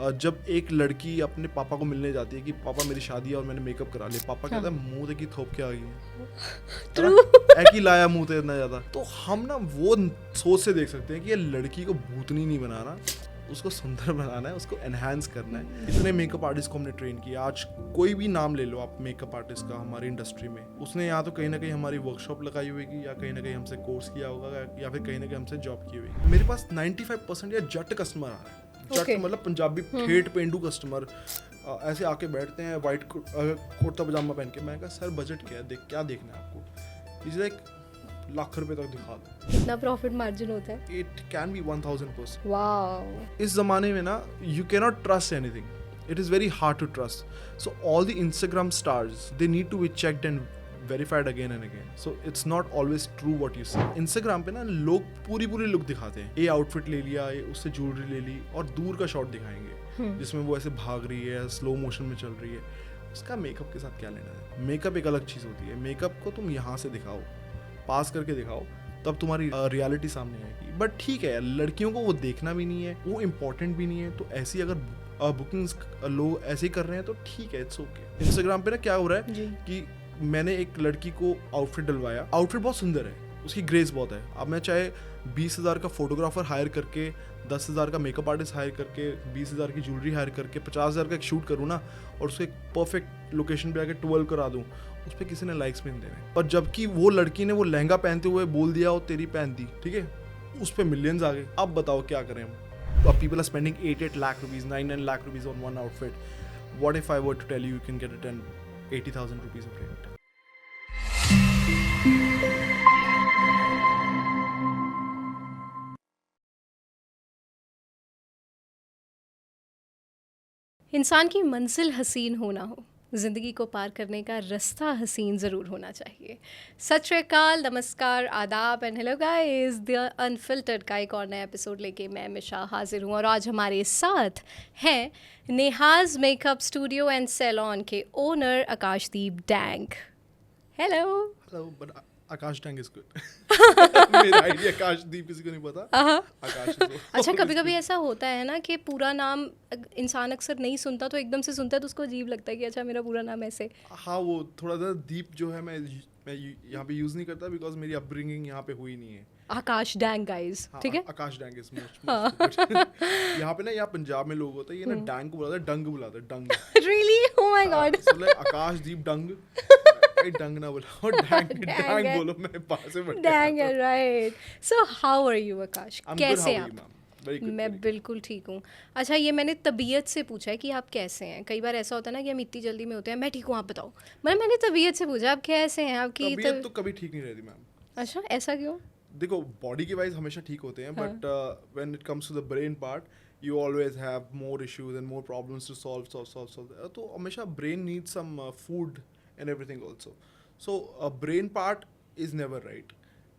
जब एक लड़की अपने पापा को मिलने जाती है कि पापा मेरी शादी है और मैंने मेकअप करा लिया, पापा कहता है मुंह देखी थोप के आ गई है, ट्रू। एक ही लाया मुंह से इतना ज्यादा। तो हम ना वो सोच से देख सकते हैं कि ये लड़की को भूतनी नहीं बनाना, उसको सुंदर बनाना है, उसको एनहांस करना है। इतने मेकअप आर्टिस्ट को हमने ट्रेन किया। आज कोई भी नाम ले लो आप मेकअप आर्टिस्ट का हमारी इंडस्ट्री में, उसने या तो कहीं ना कहीं हमारी वर्कशॉप लगाई होगी, या कहीं ना कहीं हमसे कोर्स किया होगा, या फिर कहीं ना कहीं हमसे जॉब की होगी। मेरे पास 95% या जट कस्टमर आ रहा है। जट मतलब पंजाबी ठेठ पेंडू कस्टमर ऐसे आके बैठते हैं वाइट कुर्ता पजामा पहन के। मैं कहा सर बजट क्या है, क्या देखना है आपको? इज लाइक लाख रुपए तक दिखा दो। कितना प्रॉफिट मार्जिन होता है? It can be 1000%। वाओ। इस जमाने में ना you can not trust anything, it is very hard to trust. So all the Instagram stars they need to be checked and verified again and again. So it's not always true what you see. Instagram पे ना लोग पूरी look दिखाते हैं, ये outfit ले लिया, ये उससे ज्वेलरी ले ली, और दूर का शॉट दिखाएंगे जिसमें वो ऐसे भाग रही है, स्लो मोशन में चल रही है। उसका मेकअप के साथ क्या लेना है? मेकअप एक अलग चीज़ होती है। मेकअप को तुम यहाँ से दिखाओ, पास करके दिखाओ, तब तुम्हारी रियलिटी सामने आएगी। बट ठीक है, लड़कियों को वो देखना भी नहीं है, वो इम्पोर्टेंट भी नहीं है। तो ऐसी अगर बुकिंग्स लोग ऐसे ही कर रहे हैं तो ठीक है, इट्स ओके। इंस्टाग्राम पे ना क्या हो रहा है कि मैंने एक लड़की को आउटफिट डलवाया, आउटफिट बहुत सुंदर है, उसकी ग्रेस बहुत है। अब मैं चाहे 20,000 का फोटोग्राफर हायर करके, 10,000 का मेकअप आर्टिस्ट हायर करके, 20,000 की ज्वेलरी हायर करके, 50,000 का एक शूट करूँ ना, और उसको एक परफेक्ट लोकेशन पे आके 12 करा दूँ, उस पर किसी ने लाइक्स भी नहीं देने। पर जबकि वो लड़की ने वो लहंगा पहनते हुए बोल दिया और तेरी पहन दी, ठीक है, उस पर मिलियंस आ गए। अब बताओ क्या करें हम? अब people are spending 8 lakh rupees, 9 lakh rupees on one outfit. What if I were to tell you can get it and 80,000 rupees of rent? इंसान की मंजिल हसीन होना हो, ज़िंदगी को पार करने का रास्ता हसीन ज़रूर होना चाहिए। सत श्री अकाल, नमस्कार, आदाब and hello guys. The unfiltered का एक और नया एपिसोड लेके मैं मिशा हाजिर हूँ, और आज हमारे साथ हैं Neha's makeup studio and salon के owner Akashdeep Dang. Hello. Hello, but Akash Dang is good. मेरा आइडिया आकाशदीप किसी को नहीं पता। आकाश is all- अच्छा, कभी कभी ऐसा होता है ना कि पूरा नाम इंसान अक्सर नहीं सुनता, तो एकदम से सुनता है तो उसको अजीब लगता है कि अच्छा मेरा पूरा नाम ऐसे। हाँ, वो थोड़ा सा दीप जो है मैं यहाँ पे यूज नहीं करता, बिकॉज मेरी अपब्रिंगिंग यहाँ पे हुई नहीं है। आकाश डैंग गाइस, हाँ, ठीक है। आकाश डैंग इज मोस्ट। यहाँ पे ना, यहाँ पंजाब में लोग होते हैं, ये ना डैंग को बुलाते हैं, डंग बुलाते हैं, Dung. Really? Oh my god. So like Akashdeep Dung. Dung ना बोलो, डैंग बोलो, मैं पास से बढ़ डैंग है, right. So how are you Akash, कैसे हैं आप? Very good. मैं बिल्कुल ठीक हूँ। अच्छा, ये मैंने तबीयत से पूछा है कि आप कैसे हैं। कई बार ऐसा होता है ना कि हम इतनी जल्दी में होते हैं, मैं ठीक हूँ आप बताओ, मतलब मैंने तबीयत से पूछा आप कैसे हैं, आपकी तबीयत तो कभी ठीक नहीं रहती मैम। अच्छा, ऐसा क्यों? देखो, बॉडी के वाइज हमेशा ठीक होते हैं, but when it comes to the brain part, you always have more issues and more problems to solve. तो हमेशा brain needs some food and everything also. So brain part is never right,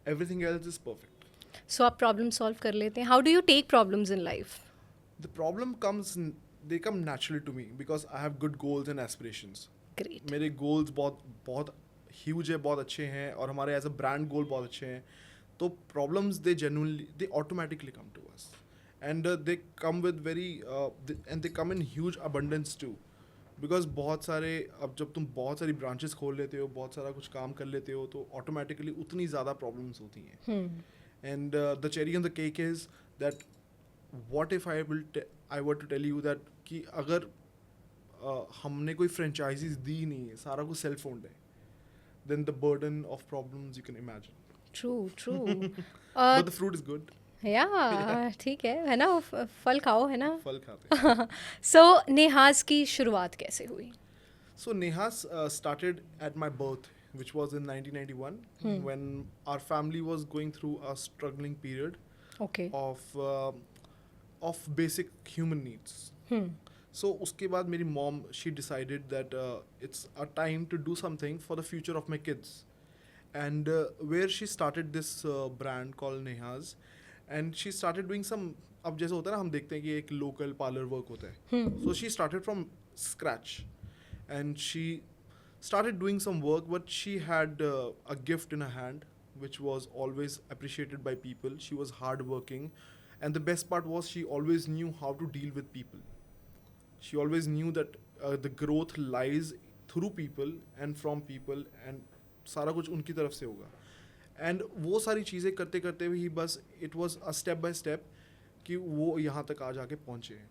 everything else is perfect. सो आप problem solve कर लेते हैं? How do you take problems in life? The problem comes, they come naturally to me because I have good goals and aspirations. Great. मेरे goals बहुत बहुत huge है, बहुत अच्छे हैं, और हमारे एज अ ब्रांड गोल बहुत अच्छे हैं। तो problems they genuinely, they automatically come to us, and they come with very and they come in huge abundance too. Because बहुत सारे, अब जब तुम बहुत सारी ब्रांचेस खोल लेते हो, बहुत सारा कुछ काम कर लेते हो, तो ऑटोमेटिकली उतनी ज़्यादा प्रॉब्लम्स होती हैं। And the cherry on the cake is that what if I were to tell you that कि अगर हमने कोई फ्रेंचाइजीज दी नहीं है, सारा कुछ सेल्फ ओन्ड है, then the burden of problems you can imagine. True. But the fruit is good. या ठीक है ना, फल खाओ, है ना। फल खाते हैं। सो नेहाज की शुरुआत कैसे हुई? So Nehas started at my birth, which was in 1991, when our family was going through a struggling period okay. of basic human needs. So उसके बाद मेरी mom, she decided that it's a time to do something for the future of my kids, and where she started this brand called Nehas, and she started doing some, अब जैसे होता है ना, हम देखते हैं कि एक local parlor work होता है, so she started from scratch, and she started doing some work, but she had a gift in her hand which was always appreciated by people. She was hard working, and the best part was she always knew how to deal with people. She always knew that the growth lies through people and from people, and सारा कुछ उनकी तरफ से होगा. And वो सारी चीज़ें करते करते ही बस it was a step by step कि वो यहाँ तक आज आके पहुँचे हैं.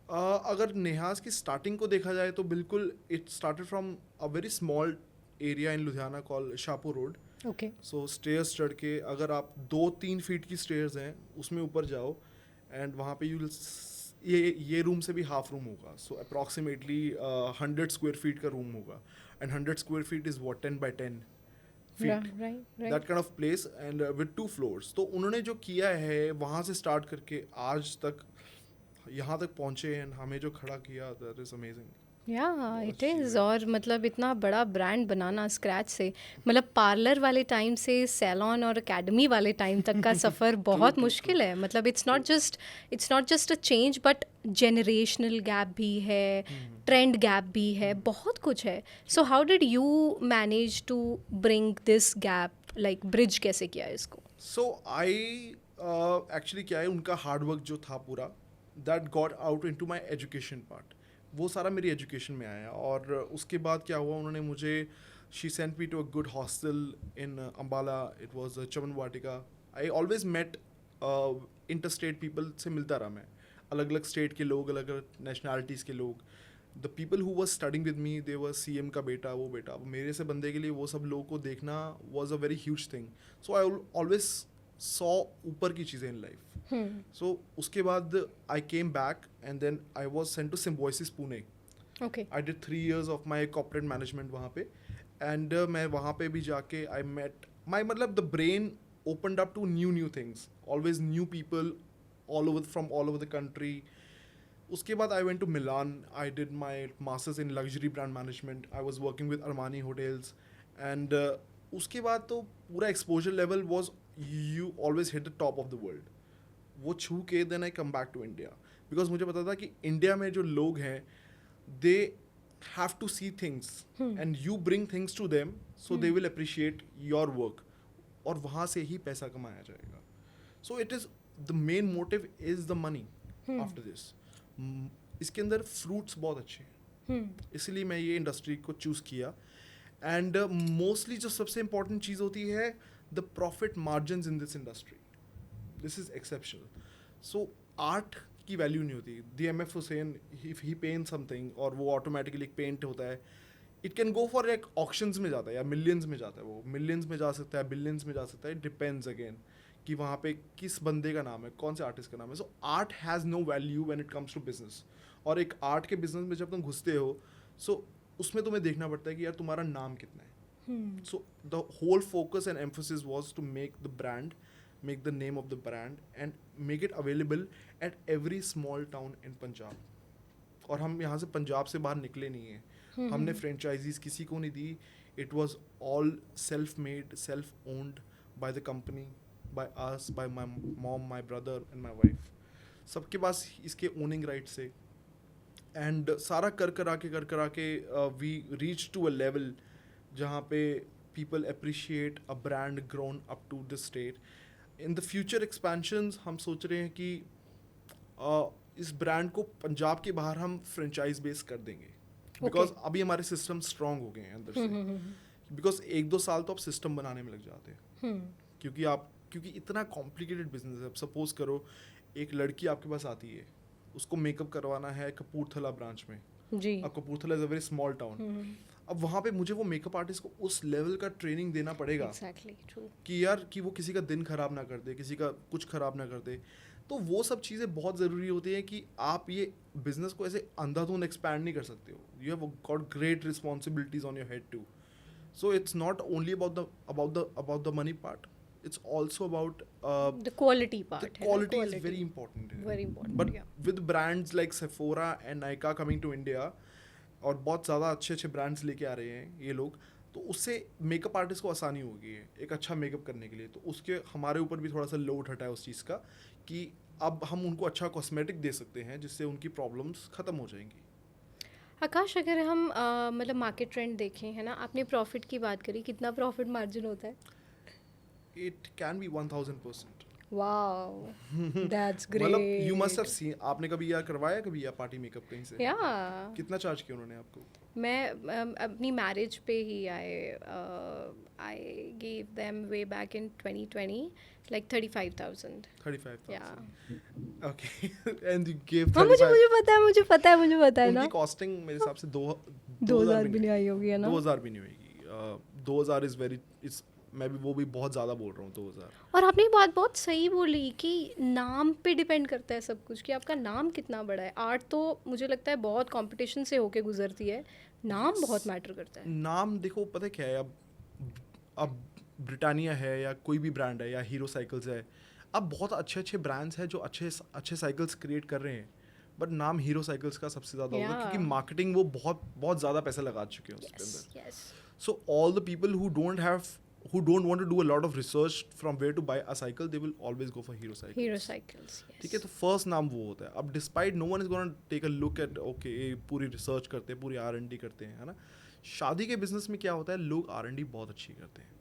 अगर नेहाज की स्टार्टिंग को देखा जाए तो बिल्कुल it started from a very small area in Ludhiana call Shahpur road. Okay. So stairs चढ़ के अगर आप 2-3 फीट की स्टेयर्स हैं उसमें ऊपर जाओ, एंड वहाँ पे ये रूम से भी हाफ रूम होगा. सो अप्रॉक्सीमेटली 100 स्क्वायर फीट का रूम होगा, and 100 square feet is what 10 by 10 feet. Right. That kind of place and with 2 floors. तो उन्होंने जो किया है वहाँ से स्टार्ट करके आज तक यहाँ तक पहुँचे, एंड हमें जो खड़ा किया दैट इज़ अमेजिंग. या बहुत इट अच्छी इज़. है. और मतलब इतना बड़ा ब्रांड बनाना स्क्रैच से, मतलब पार्लर वाले टाइम से सैलॉन और एकेडमी वाले टाइम तक का सफ़र बहुत true, मुश्किल है. मतलब it's not just a change, but generational gap भी है, ट्रेंड गैप भी है, बहुत कुछ है. So how did you manage to bring this gap, like bridge कैसे किया इसको? सो आई एक्चुअली क्या है, उनका हार्डवर्क जो था पूरा that got out into my education part. वो सारा मेरी एजुकेशन में आया, और उसके बाद क्या हुआ, उन्होंने मुझे she sent me to a good hostel in Ambala. It was Chaman Vatika. I always met inter state people से मिलता रहा मैं, अलग अलग स्टेट के लोग, अलग अलग नेशनैलिटीज़ के लोग. The people who was studying with me they were CM का बेटा, वो बेटा. अब मेरे से बंदे के लिए वो सब लोगों को देखना was a very huge thing. So I always saw ऊपर की चीज़ें इन लाइफ. सो उसके बाद I came back and then I was sent to Symbiosis Pune. Okay. I did 3 years of my corporate management वहाँ पे, एंड मैं वहाँ पे भी जाके आई मेट माई, मतलब the brain opened up to new things, always new people from all over the country. उसके बाद I went to Milan. I did my masters in luxury brand management. I was working with Armani hotels, and उसके बाद तो पूरा exposure level was you always hit the top of the world. वो छू के then I come back to India, because मुझे पता था कि इंडिया में जो लोग हैं they have to see things and you bring things to them, so they will appreciate your work, और वहाँ से ही पैसा कमाया जाएगा. So it is the main motive is the money after this. इसके अंदर फ्रूट्स बहुत अच्छे हैं, इसलिए मैं ये इंडस्ट्री को चूज़ किया. एंड मोस्टली जो सबसे इम्पॉर्टेंट चीज़ होती है, the profit margin in this industry, this is exceptional. So art की वैल्यू नहीं होती. DMF Husain, if he paint something, और वो ऑटोमेटिकली पेंट होता है, इट कैन गो फॉर एक ऑक्शंस में जाता है या मिलियंस में जाता है. वो मिलियंस में जा सकता है, बिलियंस में जा सकता है. इट डिपेंड्स अगेन कि वहाँ पे किस बंदे का नाम है, कौन से आर्टिस्ट का नाम है. So art has no value when it comes to business. और एक आर्ट के बिजनेस में जब तुम घुसते हो, सो उसमें तुम्हें देखना पड़ता है कि यार तुम्हारा नाम कितना है. So the whole focus and emphasis was to make the brand, make the name of the brand and make it available at every small town in Punjab. और हम यहाँ से पंजाब से बाहर निकले नहीं हैं. हमने फ्रेंचाइजीज किसी को नहीं दी. It was all self made, self owned by the company, by us, by my mom, my brother and my wife. सबके पास इसके ओनिंग राइट से. एंड सारा कर कर आके we reach to a level जहाँ पे people appreciate a brand grown up to this state. In the future expansions हम सोच रहे हैं कि इस ब्रांड को पंजाब के बाहर हम फ्रेंचाइज बेस कर देंगे, बिकॉज अभी हमारे सिस्टम स्ट्रॉन्ग हो गए हैं अंदर से. बिकॉज 1-2 साल तो आप सिस्टम बनाने में लग जाते हैं, क्योंकि इतना कॉम्प्लिकेटेड बिजनेस है. अब सपोज करो एक लड़की आपके पास आती है, उसको मेकअप करवाना है कपूरथला ब्रांच में जी. अब Kapurthala is a very small town. अब वहाँ पे मुझे वो मेकअप आर्टिस्ट को उस लेवल का ट्रेनिंग देना पड़ेगा कि यार कि वो किसी का दिन खराब ना कर दे, किसी का कुछ खराब ना कर दे. तो वो सब चीज़ें बहुत ज़रूरी होती हैं कि आप ये बिजनेस को ऐसे अंधाधुंध एक्सपैंड नहीं कर सकते हो. You have got great responsibilities on your head too. So it's not only about the money part, it's also about the quality part. The quality is very important. Very important. But with brands like Sephora and Nykaa coming to India, और बहुत ज़्यादा अच्छे brands लेके आ रहे हैं ये लोग, तो उससे मेकअप आर्टिस्ट को आसानी हो गई है एक अच्छा मेकअप करने के लिए. तो उसके हमारे ऊपर भी थोड़ा सा लोड हटा है उस चीज़ का कि अब हम उनको अच्छा कॉस्मेटिक दे सकते हैं जिससे उनकी प्रॉब्लम्स ख़त्म हो जाएंगी. आकाश, अगर हम मतलब मार्केट ट्रेंड देखें, है ना, आपने प्रॉफिट की बात करी, कितना प्रॉफिट मार्जिन होता है? It can be 1000%. Wow, that's मतलब great. You must have seen, आपने कभी या करवाया कभी या पार्टी मेकअप कहीं से? Yeah. कितना चार्ज किया उन्होंने आपको? मैं अपनी मैरिज पे ही I gave them way back in 2020 like 35,000. 35,000. Yeah. Okay. And you gave हाँ, मुझे 35. मुझे पता है, मुझे पता है, मुझे पता है ना. उनकी कॉस्टिंग मेरे हिसाब से 2000 भी नहीं आई होगी, है ना. 2000 भी नहीं होगी. 2000 इज वेरी, इट्स मैं भी वो भी बहुत ज़्यादा बोल रहा हूँ 2000. और आपने एक बात बहुत सही बोली कि नाम पे डिपेंड करता है सब कुछ, कि आपका नाम कितना बड़ा है. आर्ट तो मुझे लगता है बहुत कंपटीशन से होके गुजरती है, नाम बहुत मैटर करता है. नाम देखो, पता है क्या है, अब ब्रिटानिया है या कोई भी ब्रांड है या हीरो साइकिल्स है, अब बहुत अच्छे अच्छे ब्रांड्स हैं जो अच्छे अच्छे साइकिल्स क्रिएट कर रहे हैं, बट नाम हीरो साइकिल्स का सबसे ज़्यादा होगा Yeah. क्योंकि मार्केटिंग वो बहुत बहुत ज़्यादा पैसे लगा चुके हैं उसके Yes, अंदर. yes. So all the people who don't want to do a lot of research from where to buy a cycle, they will always go for hero cycles. Hero cycles, yes. ठीक है, तो first नाम वो होता है. अब despite no one is gonna take a look at, okay ये पूरी रिसर्च करते हैं, पूरी R&D करते हैं, है ना. शादी के बिजनेस में क्या होता है, लोग R&D बहुत अच्छी करते हैं,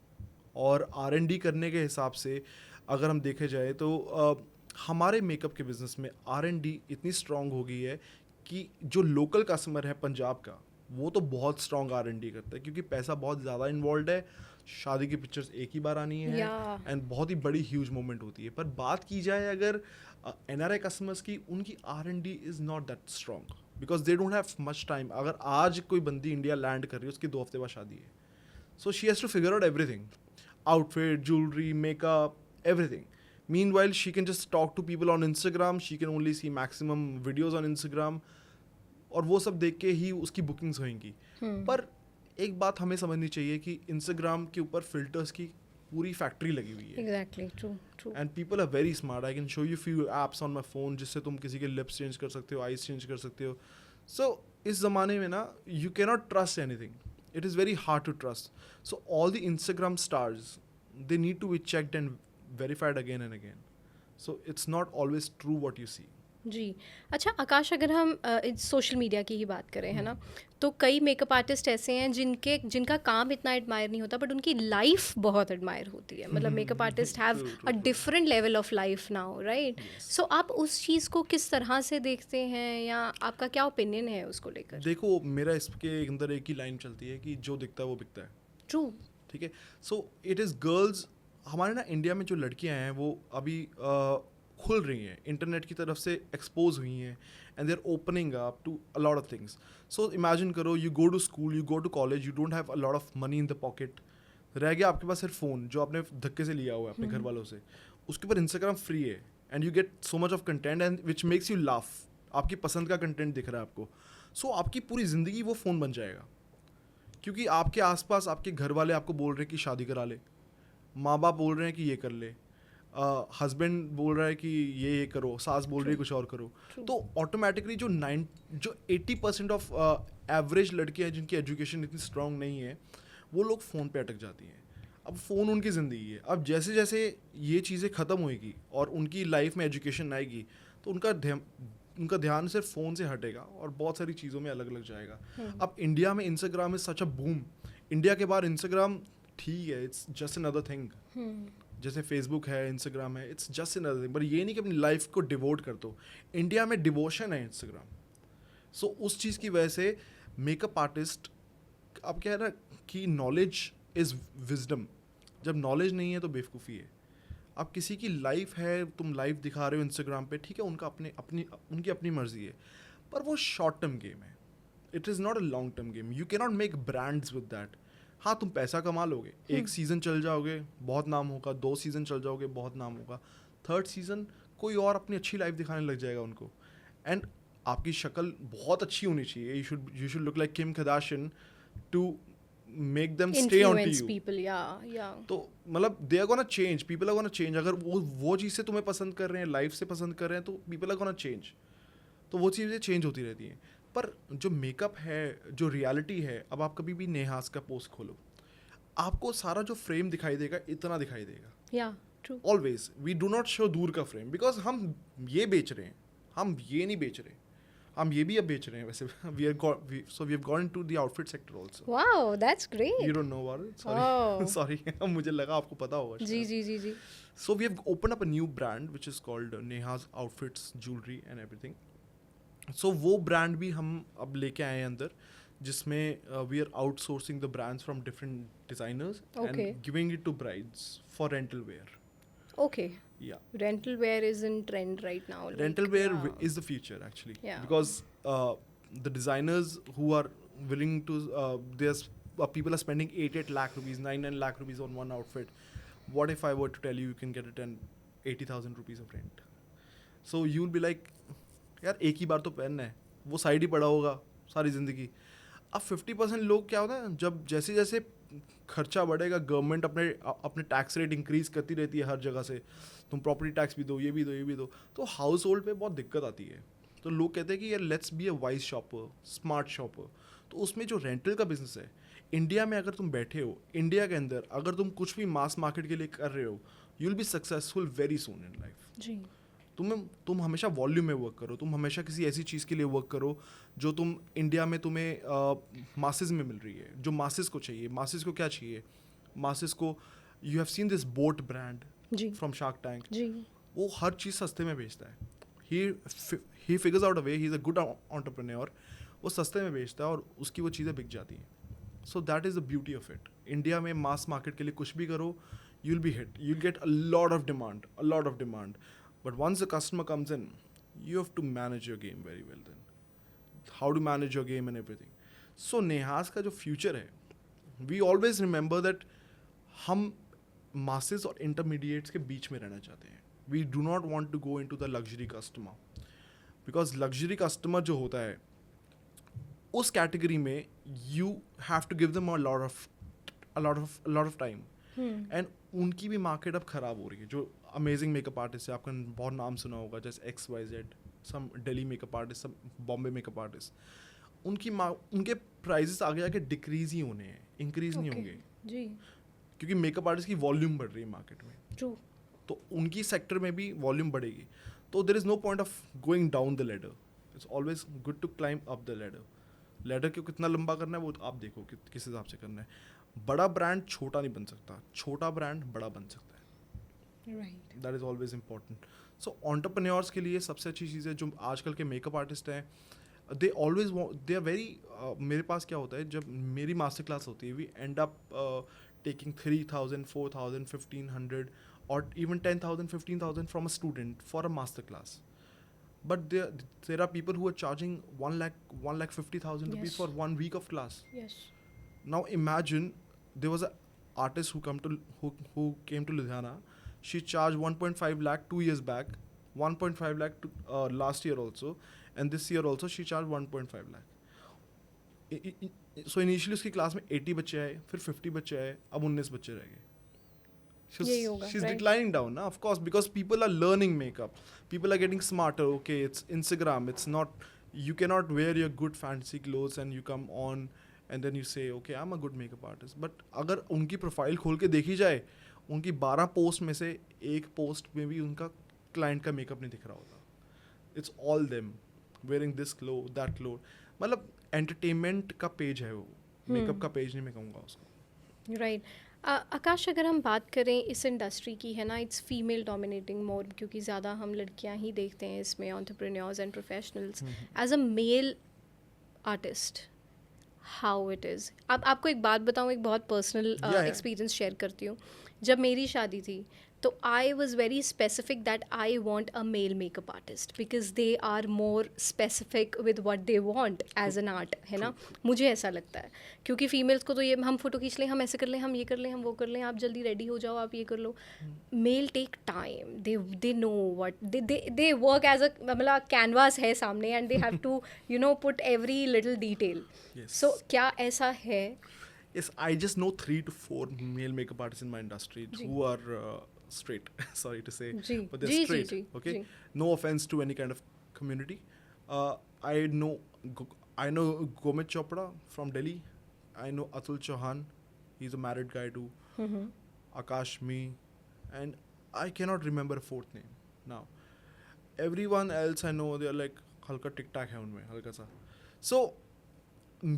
और R&D करने के हिसाब से अगर हम देखे जाए तो हमारे मेकअप के बिजनेस में R&D इतनी स्ट्रांग हो गई है कि जो लोकल कस्टमर है पंजाब का, वो तो बहुत स्ट्रांग R&D करता है क्योंकि पैसा बहुत ज़्यादा इन्वॉल्व है. शादी की पिक्चर्स एक ही बार आनी है Yeah. एंड बहुत ही बड़ी ह्यूज मोमेंट होती है. पर बात की जाए अगर NRI कस्टमर्स की, उनकी R&D is not that strong because they don't have much time. अगर आज कोई बंदी इंडिया लैंड कर रही है, उसकी 2 हफ्ते बाद शादी है, so she has to figure out everything, outfit, jewelry, makeup, everything. Meanwhile, she can just talk to people on Instagram. She can only see maximum videos on Instagram. और वो सब देख के ही उसकी बुकिंग्स होंगी. पर एक बात हमें समझनी चाहिए कि Instagram के ऊपर फिल्टर्स की पूरी फैक्ट्री लगी हुई है. Exactly, true, true. And people are very smart. I can show you few apps on my phone जिससे तुम किसी के लिप्स चेंज कर सकते हो, आईज चेंज कर सकते हो. सो इस ज़माने में ना, you can not trust anything. It is very hard to trust. So all the Instagram stars, they need to be checked and verified again and again. So it's not always true what you see. जी. अच्छा आकाश, अगर हम social media की ही बात करें, है ना, तो कई मेकअप आर्टिस्ट ऐसे हैं जिनका काम इतना एडमायर नहीं होता, बट उनकी लाइफ बहुत एडमायर होती है. मतलब makeup artist have a different level of life now, right? So आप उस चीज़ को किस तरह से देखते हैं, या आपका क्या ओपिनियन है उसको लेकर? देखो, मेरा इसके अंदर एक ही लाइन चलती है कि जो दिखता है वो बिकता है. ट्रू. ठीक है. So it is girls. हमारे ना इंडिया में जो लड़कियां हैं वो अभी खुल रही हैं, इंटरनेट की तरफ से एक्सपोज हुई हैं, and they are opening up to a lot of things. So imagine करो, you go to school, you go to college, you don't have a lot of money in the pocket. रह गया आपके पास सिर्फ phone जो आपने धक्के से लिया हुआ है अपने घर वालों से. उसके ऊपर इंस्टाग्राम फ्री है and you get so much of content and which makes you laugh. आपकी पसंद का कंटेंट दिख रहा है आपको. सो आपकी पूरी ज़िंदगी वो फ़ोन बन जाएगा क्योंकि आपके आसपास आपके घर वाले आपको बोल रहे हैं कि शादी करा ले, माँ बाप बोल रहे हैं कि ये कर ले, हस्बैंड बोल रहा है कि ये करो, सास बोल रही है कुछ और करो. तो ऑटोमेटिकली जो 80% ऑफ एवरेज लड़कियां हैं जिनकी एजुकेशन इतनी स्ट्रांग नहीं है, वो लोग फ़ोन पे अटक जाती हैं. अब फ़ोन उनकी ज़िंदगी है. अब जैसे जैसे ये चीज़ें ख़त्म होएगी और उनकी लाइफ में एजुकेशन आएगी, तो उनका ध्यान सिर्फ फ़ोन से हटेगा और बहुत सारी चीज़ों में अलग अलग जाएगा. अब इंडिया में Instagram is such a boom. India के बाहर इंस्टाग्राम ठीक है, इट्स जस्ट अनदर थिंग. जैसे फेसबुक है, इंस्टाग्राम है, इट्स जस्ट अनदर थिंग. पर ये नहीं कि अपनी लाइफ को डिवोट कर दो. इंडिया में डिवोशन है इंस्टाग्राम. सो उस चीज़ की वजह से मेकअप आर्टिस्ट, अब क्या है ना कि नॉलेज इज़ विजडम. जब नॉलेज नहीं है तो बेवकूफ़ी है. अब किसी की लाइफ है, तुम लाइफ दिखा रहे हो इंस्टाग्राम पे, ठीक है, उनका उनकी अपनी मर्जी है, पर वो शॉर्ट टर्म गेम है. It is not a long term game. You can not make brands with that. हाँ, तुम पैसा कमा लोगे, एक सीज़न चल जाओगे, बहुत नाम होगा, 2 सीज़न चल जाओगे, बहुत नाम होगा, 3rd सीज़न कोई और अपनी अच्छी लाइफ दिखाने लग जाएगा उनको. एंड आपकी शक्ल बहुत अच्छी होनी चाहिए. You should look like Kim Kardashian to make them stay on to you. People, या तो मतलब they are gonna change, people are gonna change. अगर वो चीज़ से तुम्हें पसंद कर रहे हैं, लाइफ से पसंद कर रहे हैं, तो पीपल आर गोना चेंज. तो वो चीज़ें चेंज होती रहती हैं. पर जो मेकअप है, जो रियलिटी है, अब आप कभी भी नेहास का पोस्ट खोलो, आपको सारा जो फ्रेम दिखाई देगा इतना दिखाई देगा. या true. Always we do not show दूर का फ्रेम बिकॉज हम ये बेच रहे हैं, हम ये नहीं बेच रहे. हम ये भी अब बेच रहे हैं वैसे. We have gone into the outfit sector also. Wow, that's great. You don't know about it? Sorry. Oh. Sorry. मुझे लगा आपको पता होगा. जी शायद. जी जी जी. So we have opened up a new brand which is called Neha's Outfits Jewelry and everything. So वो brand भी हम अब लेके आए हैं अंदर, जिसमें we are outsourcing the brands from different designers Okay. and giving it to brides for rental wear. Okay. Yeah. Rental wear is in trend right now. like, Rental wear yeah. is the future actually. Yeah. Because the designers who are willing to there's people are spending 8 lakh rupees, 9 lakh rupees on one outfit. What if I were to tell you you can get it in 80,000 rupees of rent? So you'll be like, यार एक ही बार तो पहनना है, वो side ही पड़ा होगा सारी ज़िंदगी. अब 50% लोग क्या होता है, जब जैसे जैसे खर्चा बढ़ेगा, गवर्नमेंट अपने टैक्स रेट इंक्रीज करती रहती है हर जगह से, तुम प्रॉपर्टी टैक्स भी दो, ये भी दो, ये भी दो, तो हाउस होल्ड पे बहुत दिक्कत आती है. तो लोग कहते हैं कि यार let's be a wise shopper, smart shopper. तो उसमें जो रेंटल का बिजनेस है, इंडिया में अगर तुम बैठे हो, इंडिया के अंदर अगर तुम कुछ भी मास मार्केट के लिए कर रहे हो, you will be successful very soon in life. जी. तुम हमेशा वॉल्यूम में वर्क करो, तुम हमेशा किसी ऐसी चीज़ के लिए वर्क करो जो तुम इंडिया में तुम्हें मासेस में मिल रही है, जो मासेस को चाहिए. मासेस को क्या चाहिए? मासेस को, you have seen this boAt brand जी. From Shark Tank. जी. वो हर चीज़ सस्ते में बेचता है. He figures out a way, he is a good entrepreneur. वो सस्ते में बेचता है और उसकी वो चीज़ें बिक जाती हैं. So that is the beauty of it. India में मास मार्केट के लिए कुछ भी करो, you will be hit, you will get a lot of demand. But once the customer comes in, you have to manage your game very well then. How to manage your game and everything. So Neha's का जो future है, we always remember that हम masses और intermediates के बीच में रहना चाहते हैं. We do not want to go into the luxury customer. Because luxury customer जो होता है, उस category में you have to give them a lot of time. And उनकी भी मार्केट अब ख़राब हो रही है. जो अमेजिंग मेकअप आर्टिस्ट है, आपका बहुत नाम सुना होगा, जैसे XYZ, सम दिल्ली मेकअप आर्टिस्ट, सम बॉम्बे मेकअप आर्टिस्ट, उनके प्राइजेस आगे आगे डिक्रीज ही होने हैं, इंक्रीज नहीं होंगे जी. क्योंकि मेकअप आर्टिस्ट की वॉल्यूम बढ़ रही है मार्केट में. ट्रू. तो उनकी सेक्टर में भी वॉल्यूम बढ़ेगी. तो there is no point of going down the ladder. It's always good to climb up the ladder. Ladder को कितना लंबा करना है वो आप देखो किस हिसाब से करना है. बड़ा ब्रांड छोटा नहीं बन सकता, छोटा ब्रांड बड़ा बन सकता है. Right. That is always important. So entrepreneurs के लिए सबसे अच्छी चीज़ है जो आजकल के मेकअप आर्टिस्ट हैं, they always they are very. मेरे पास क्या होता है, जब मेरी मास्टर क्लास होती है, वी एंड अप टेकिंग 3,000, 4,000, 1,500 और even 10,000, 15,000 from a student for a master class. But there are people who are charging 1,50,000 rupees Yes. for 1 week of class. Yes. Now imagine there was an artist who came to Ludhiana. She charged 1.5 lakh 2 years back, 1.5 lakh last year also, and this year also she charged 1.5 lakh. So initially उसकी class में 80 बच्चे आए, फिर 50 बच्चे आए, अब 19 बच्चे रह गए. यही होगा, She's right? declining down, na? Of course, because people are learning makeup. People are getting smarter. Okay, it's Instagram. It's not, you cannot wear your good fancy clothes and you come on and then you say, okay, I'm a good makeup artist. But अगर उनकी profile खोल के देखी जाए, उनकी 12 post में से एक पोस्ट में भी उनका क्लाइंट का मेकअप नहीं दिख रहा होता. It's all them wearing this clothes, that clothes. मतलब एंटरटेनमेंट का पेज है वो, मेकअप का पेज नहीं मैं कहूँगा उसको. राइट. आकाश, अगर हम बात करें इस इंडस्ट्री की, है ना, इट्स फीमेल डोमिनेटिंग मोर, क्योंकि ज़्यादा हम लड़कियां ही देखते हैं इसमें, entrepreneurs and professionals. As a male artist, how it is. अब आपको एक बात बताऊँ, एक बहुत पर्सनल एक्सपीरियंस शेयर करती हूँ. जब मेरी शादी थी तो I was very specific that I want a male makeup artist because they are more specific with what they want as an art, है ना. मुझे ऐसा लगता है, क्योंकि फीमेल्स को तो ये हम फोटो खींच लें, हम ऐसे कर लें, हम ये कर लें, हम वो कर लें, आप जल्दी रेडी हो जाओ, आप ये कर लो. Male take time, they know what they work as a, मतलब कैनवास है सामने and they have to put every little detail. So क्या ऐसा है? Yes, I just know 3 to 4 male makeup artists in my industry who are straight. Sorry to say, but they're straight. Okay, no offense to any kind of community. I know Gomit Chopra from Delhi. I know Atul Chauhan. He's a married guy too. Akash Me, and I cannot remember a fourth name now. Everyone else I know, they're like हल्का टिक टैक है उनमें, हल्का सा. सो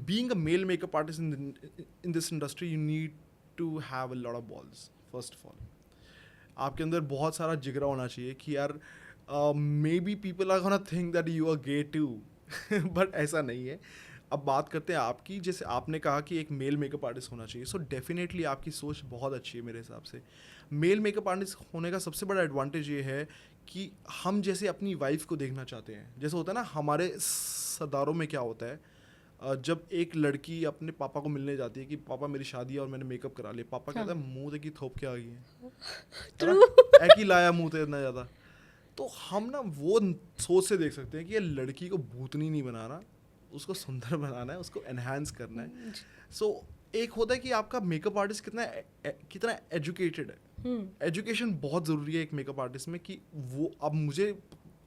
being a male makeup artist in this industry, you need to have a lot of balls. First of all, आपके अंदर बहुत सारा जिगरा होना चाहिए कि यार maybe people are gonna think that you are gay too, but ऐसा नहीं है. अब बात करते हैं आपकी, जैसे आपने कहा कि एक मेल मेकअप आर्टिस्ट होना चाहिए. सो डेफिनेटली आपकी सोच बहुत अच्छी है मेरे हिसाब से. मेल मेकअप आर्टिस्ट होने का सबसे बड़ा एडवांटेज ये है कि हम जैसे अपनी वाइफ को देखना चाहते हैं, जैसे होता है ना हमारे सरदारों में क्या होता है, जब एक लड़की अपने पापा को मिलने जाती है कि पापा मेरी शादी है और मैंने मेकअप करा लिया, पापा कहता है मुंह देखी थोप के आ गई है, एक ही लाया मुंह से इतना ज़्यादा. तो हम ना वो सोच से देख सकते हैं कि ये लड़की को भूतनी नहीं बनाना, उसको सुंदर बनाना है, उसको एनहांस करना है. सो एक होता है कि आपका मेकअप आर्टिस्ट कितना एजुकेटेड है. एजुकेशन बहुत ज़रूरी है एक मेकअप आर्टिस्ट में, कि वो अब मुझे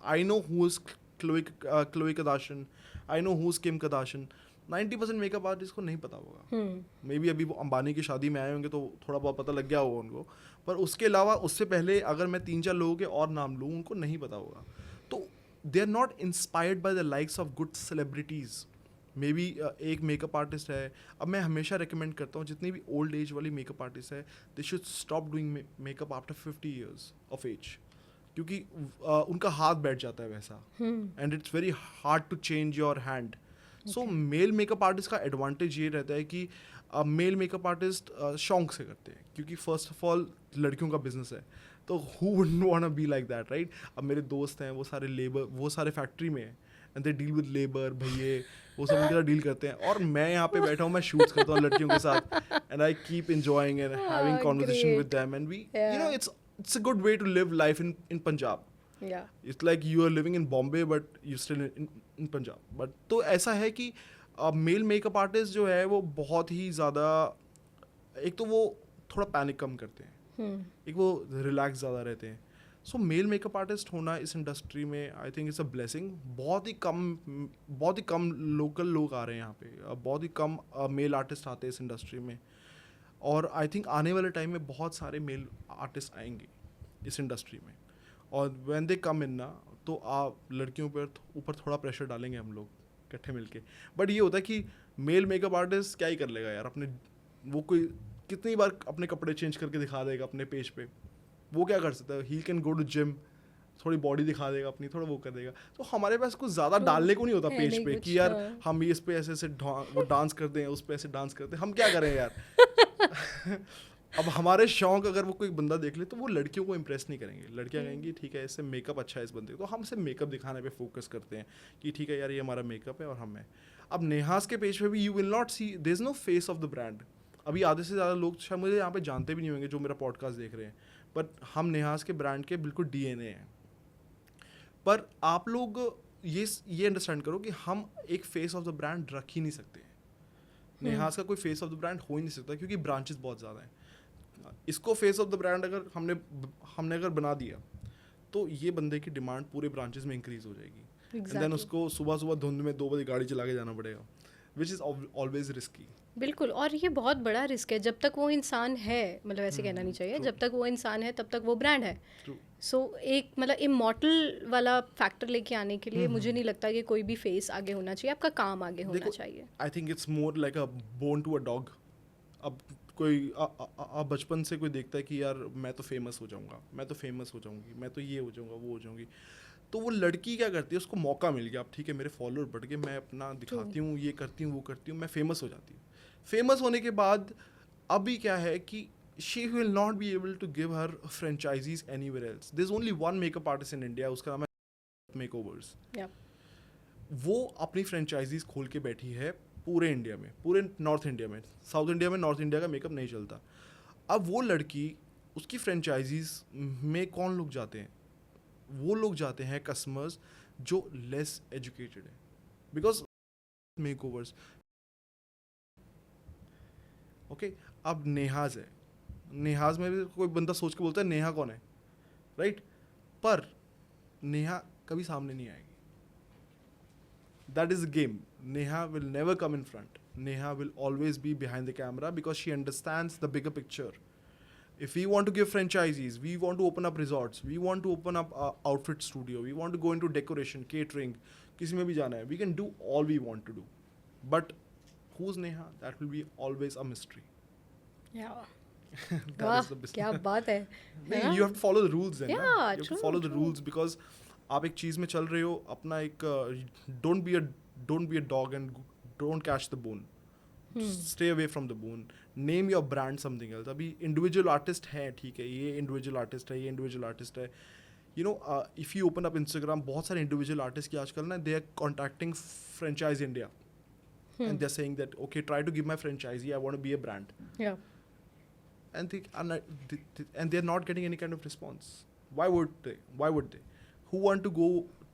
I know who is Chloe Kardashian, I know who is Kim Kardashian. 90% makeup artist को नहीं पता होगा. मे बी अभी वो अंबानी की शादी में आए होंगे तो थोड़ा बहुत पता लग गया होगा उनको, पर उसके अलावा उससे पहले अगर मैं 3-4 लोगों के और नाम लूँ, उनको नहीं पता होगा. तो they are not inspired by the likes of good celebrities. Maybe एक मेकअप आर्टिस्ट है, अब मैं हमेशा रिकमेंड करता हूँ जितनी भी ओल्ड एज वाली मेकअप आर्टिस्ट है, they should stop doing makeup after 50 years of age, क्योंकि उनका हाथ बैठ जाता है वैसा, and it's very hard to change your hand. So male makeup artist का एडवांटेज ये रहता है कि मेल मेकअप आर्टिस्ट शौक से करते हैं, क्योंकि फर्स्ट ऑफ ऑल लड़कियों का बिजनेस है, तो who wouldn't want to be like that, right. अब मेरे दोस्त हैं, वो सारे फैक्ट्री में हैं, and they deal with labour, भैये, वो सब उनके साथ डील करते हैं, और मैं यहाँ पे बैठा हूँ, मैं शूट्स करता हूँ लड़कियों के साथ, and I keep enjoying and having conversation with them, and we you know it's a good way to live life in Punjab. Yeah. It's like you are living in Bombay but you're still in Punjab. But तो ऐसा है कि mail makeup artist जो है वो बहुत ही ज़्यादा, एक तो वो थोड़ा पैनिक कम करते हैं, एक वो रिलैक्स ज़्यादा रहते हैं. सो मेल मेकअप आर्टिस्ट होना इस इंडस्ट्री में आई थिंक इट्स अ ब्लेसिंग. बहुत ही कम लोकल लोग आ रहे हैं यहाँ पे, बहुत ही कम मेल आर्टिस्ट आते हैं इस इंडस्ट्री में, और आई थिंक आने वाले टाइम में बहुत सारे मेल आर्टिस्ट आएंगे इस इंडस्ट्री में. और व्हेन दे कम इन ना, तो आप लड़कियों पर ऊपर थोड़ा प्रेशर डालेंगे हम लोग इकट्ठे मिलके. बट ये होता है कि मेल मेकअप आर्टिस्ट क्या ही कर लेगा यार, अपने वो कोई कितनी बार अपने कपड़े चेंज करके दिखा देगा अपने पेज पे, वो क्या कर सकता है, he can go to gym, थोड़ी बॉडी दिखा देगा अपनी, थोड़ा वो कर देगा. तो हमारे पास कुछ ज़्यादा डालने को नहीं होता पेज पे कि यार हम इस पे ऐसे वो डांस करते हैं, उस पे ऐसे डांस करते हैं, हम क्या करें यार. अब हमारे शौक अगर वो कोई बंदा देख ले तो वो लड़कियों को इम्प्रेस नहीं करेंगे. लड़कियां कहेंगी ठीक है इससे मेकअप अच्छा है इस बंदे को, तो हम सिर्फ मेकअप दिखाने पे फोकस करते हैं कि ठीक है यार ये हमारा मेकअप है और हम हैं. अब नेहास के पेज पे भी you will not see, there is no face of the brand. अभी आधे से ज़्यादा लोग शायद मुझे यहाँ पे जानते भी नहीं होंगे जो मेरा पॉडकास्ट देख रहे हैं, बट हम नेहास के ब्रांड के बिल्कुल DNA हैं. पर आप लोग ये अंडरस्टैंड करो कि हम एक फेस ऑफ द ब्रांड रख ही नहीं सकते. नेहास का कोई फेस ऑफ द ब्रांड हो ही नहीं सकता क्योंकि ब्रांचेस बहुत ज़्यादा हैं. इसको फेस ऑफ द ब्रांड अगर हमने अगर बना दिया तो ये बंदे की डिमांड पूरे ब्रांचेस में इंक्रीज हो जाएगी. एंड देन उसको सुबह धुंध में 2 बजे गाड़ी चला के जाना पड़ेगा, विच इज़ ऑलवेज रिस्की. बिल्कुल, और ये बहुत बड़ा रिस्क है. जब तक वो इंसान है, मतलब ऐसे कहना नहीं चाहिए, जब तक वो इंसान है तब तक वो ब्रांड है. सो एक मतलब इमॉर्टल वाला फैक्टर लेके आने के लिए मुझे नहीं लगता कि कोई भी फेस आगे होना चाहिए, आपका काम आगे होना चाहिए. I think it's more like a bone to a dog. अब कोई बचपन से कोई देखता है कि यार मैं तो फेमस हो जाऊंगा, मैं तो फेमस हो जाऊंगी, मैं तो ये हो जाऊंगा, वो हो जाऊंगी. तो वो लड़की क्या करती है, उसको मौका मिल गया, अब ठीक है मेरे फॉलोअर बढ़ गए, मैं अपना दिखाती हूँ, ये करती हूँ, वो करती हूँ, मैं फेमस हो जाती हूँ. फेमस होने के बाद अभी क्या है कि she will not be able to give her franchisees anywhere else. There is only one makeup artist in India, उसका नाम है मेकओवर्स. वो अपनी फ्रेंचाइजीज खोल के बैठी है पूरे इंडिया में, पूरे नॉर्थ इंडिया में. साउथ इंडिया में नॉर्थ इंडिया का मेकअप नहीं चलता. अब वो लड़की, उसकी फ्रेंचाइजीज में कौन लोग जाते हैं, वो लोग जाते हैं कस्टमर्स जो लेस एजुकेटेड है, बिकॉज मेकओवर्स. ओके, अब नेहाज है, नेहाज में भी कोई बंदा सोच के बोलता है नेहा कौन है, राइट. पर नेहा कभी सामने नहीं आएगी. That is the game. Neha will never come in front. Neha will always be behind the camera because she understands the bigger picture. If we want to give franchisees, we want to open up resorts, we want to open up outfit studio, we want to go into decoration, catering, किसी में भी जाना है, we can do all we want to do, but who is Neha, that will be always a mystery. वाह क्या बात है. नहीं, you have to follow the rules then. Yeah, ना? You have true, to follow the true. rules because आप एक चीज़ में चल रहे हो, अपना एक don't be a dog and don't catch the bone. Stay away from the bone. Name your brand something else. अभी individual artist है, ठीक है, ये individual artist है, ये individual artist है. You know, if you open up Instagram, बहुत सारे individual artists की आजकल ना, they are contacting Franchise India. And they're saying that, okay, try to give my franchisee, I want to be a brand. Yeah. And they're not getting any kind of response. Why would they? Who want to go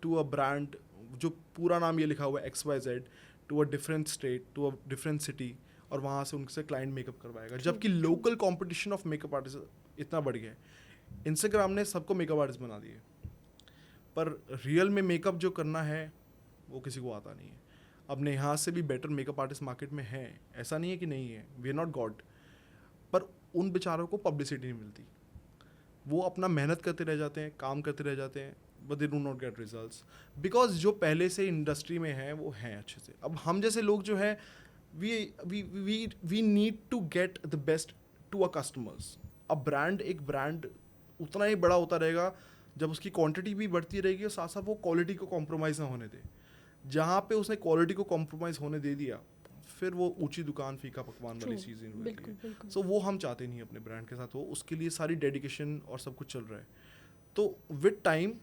to a brand जो पूरा नाम ये लिखा हुआ है XYZ, to a different state, to a different city, और वहाँ से उनसे क्लाइंट मेकअप करवाएगा, जबकि local competition of makeup artist इतना बढ़ गया है. इंस्टाग्राम ने सबको मेकअप आर्टिस्ट बना दिए, पर रियल में मेकअप जो करना है वो किसी को आता नहीं है. अब नेहा से भी बेटर मेकअप आर्टिस्ट मार्केट में है, ऐसा नहीं है कि नहीं है, वी आर नॉट गॉड, पर उन बेचारों को पब्लिसिटी नहीं मिलती. वो अपना मेहनत करते रह जाते हैं, काम करते रह जाते हैं, but they do not gate results, because जो पहले से इंडस्ट्री में है वो हैं अच्छे से. अब हम जैसे लोग जो है, we need to get the best to a customers. अब एक ब्रांड उतना ही बड़ा होता रहेगा जब उसकी क्वांटिटी भी बढ़ती रहेगी और साथ साथ वो क्वालिटी को कॉम्प्रोमाइज़ ना होने दे. जहाँ पे उसने क्वालिटी को कॉम्प्रोमाइज़ होने दे दिया, फिर वो ऊंची दुकान फीका पकवान वाली चीज़ें होती है. सो वो हम चाहते नहीं अपने ब्रांड के साथ हो. उसके लिए सारी डेडिकेशन और सब कुछ चल रहा है. तो with time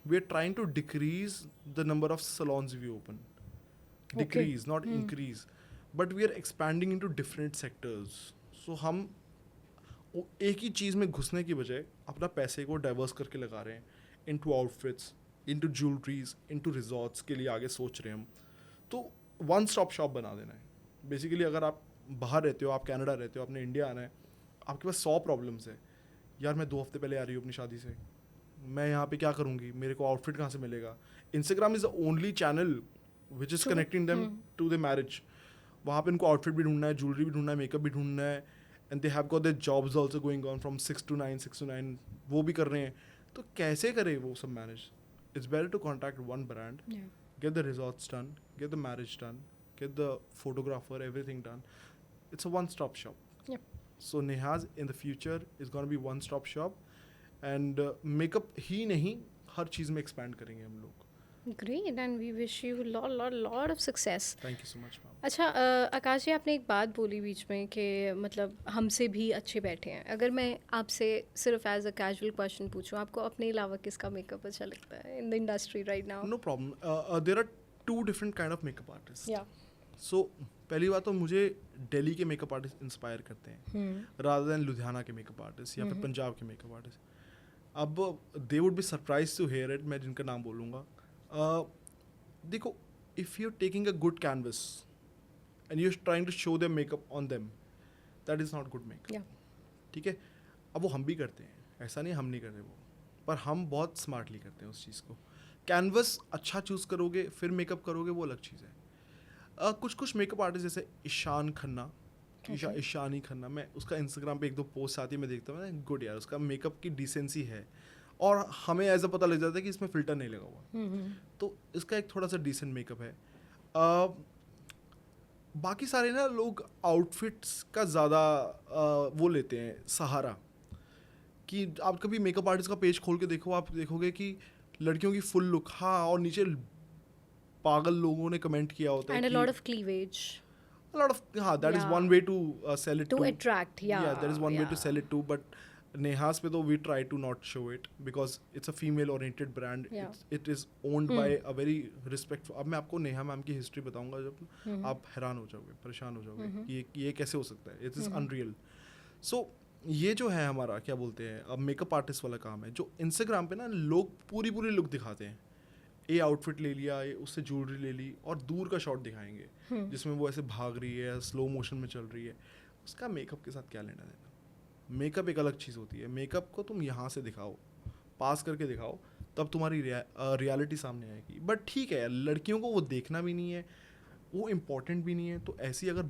we are trying to decrease the number of salons we open. Decrease, not increase, but we are expanding into different sectors. So हम एक ही चीज़ में घुसने की बजाय अपना पैसे को डाइवर्स करके लगा रहे हैं into outfits, into jewelleries, into resorts के लिए आगे सोच रहे हैं हम. तो वन स्टॉप शॉप बना देना है. बेसिकली अगर आप बाहर रहते हो, आप कनाडा रहते हो, आपने इंडिया आना है, आपके पास 100 प्रॉब्लम्स है. यार मैं 2 हफ्ते पहले आ रही हूँ अपनी शादी से, मैं यहाँ पे क्या करूँगी, मेरे को आउटफिट कहाँ से मिलेगा. Instagram is the only channel which is connecting them to the marriage. वहाँ पे उनको आउटफिट भी ढूंढना है, ज्वेलरी भी ढूंढना है, मेकअप भी ढूंढना है, and they have got their jobs also going on from 6 to 9, वो भी कर रहे हैं. तो कैसे करें वो सब manage. It's better to contact one brand, get the resorts done, get the marriage done, get the photographer, everything done. It's a one-stop shop. Yep. So Neha's in the future is going to be one-stop shop, and makeup ही नहीं, हर चीज़ में expand करेंगे हम लोग. Great, and we wish you lot of success. Thank you so much, ma'am. अच्छा आकाश जी, आपने एक बात बोली बीच में कि मतलब हमसे भी अच्छे बैठे हैं. अगर मैं आपसे सिर्फ एज अ कैजुअल क्वेश्चन पूछूं, आपको अपने अलावा किसका मेकअप अच्छा लगता है in the industry right now? No problem. There are 2 different kind of makeup artists. या So पहली बात तो मुझे दिल्ली के मेकअप आर्टिस्ट इंस्पायर करते हैं rather than लुधियाना के मेकअप आर्टिस्ट या फिर पंजाब के मेकअप आर्टिस्ट. अब they would be surprise to hear it, मैं जिनका नाम बोलूँगा. देखो, if you taking a good canvas and you trying to show them makeup on them, that is not good makeup. ठीक है, अब वो हम भी करते हैं, ऐसा नहीं हम नहीं करते वो, पर हम बहुत स्मार्टली करते हैं उस चीज़ को. कैनवस अच्छा चूज़ करोगे फिर मेकअप करोगे, वो अलग चीज़ है. कुछ मेकअप आर्टिस्ट जैसे ईशानी खन्ना, मैं उसका इंस्टाग्राम पे 1-2 पोस्ट आती है, मैं देखता हूँ, गुड यार, उसका मेकअप की डिसेंसी है और हमें ऐसा पता लग जाता है कि इसमें फ़िल्टर नहीं लगा हुआ. तो इसका एक थोड़ा सा डिसेंट मेकअप है. बाकी सारे ना लोग आउटफिट्स का ज़्यादा वो लेते हैं सहारा, कि आप कभी मेकअप आर्टिस्ट का पेज खोल के देखो, आप देखोगे कि लड़कियों की फुल लुक, हाँ, और नीचे पागल लोगों ने कमेंट किया होता है and a lot of cleavage, that is one way to sell it to attract. That is one way to sell it too, but Neha's पे तो we try to not show it because it's a female oriented brand. It is owned by a very respectful. अब मैं आपको Neha ma'am की history बताऊंगा, जब आप हैरान हो जाओगे, परेशान हो जाओगे कि ये कैसे हो सकता है. It is unreal. So ये जो है हमारा क्या बोलते हैं, अब मेकअप आर्टिस्ट वाला काम है, जो इंस्टाग्राम पे ना लोग पूरी लुक दिखाते हैं. ये आउटफिट ले लिया, ये उससे ज्वेलरी ले ली, और दूर का शॉट दिखाएंगे जिसमें वो ऐसे भाग रही है, स्लो मोशन में चल रही है. उसका मेकअप के साथ क्या लेना देना. मेकअप एक अलग चीज़ होती है. मेकअप को तुम यहाँ से दिखाओ, पास करके दिखाओ, तब तुम्हारी रियलिटी सामने आएगी. बट ठीक है, लड़कियों को वो देखना भी नहीं है, वो इम्पोर्टेंट भी नहीं है. तो ऐसी अगर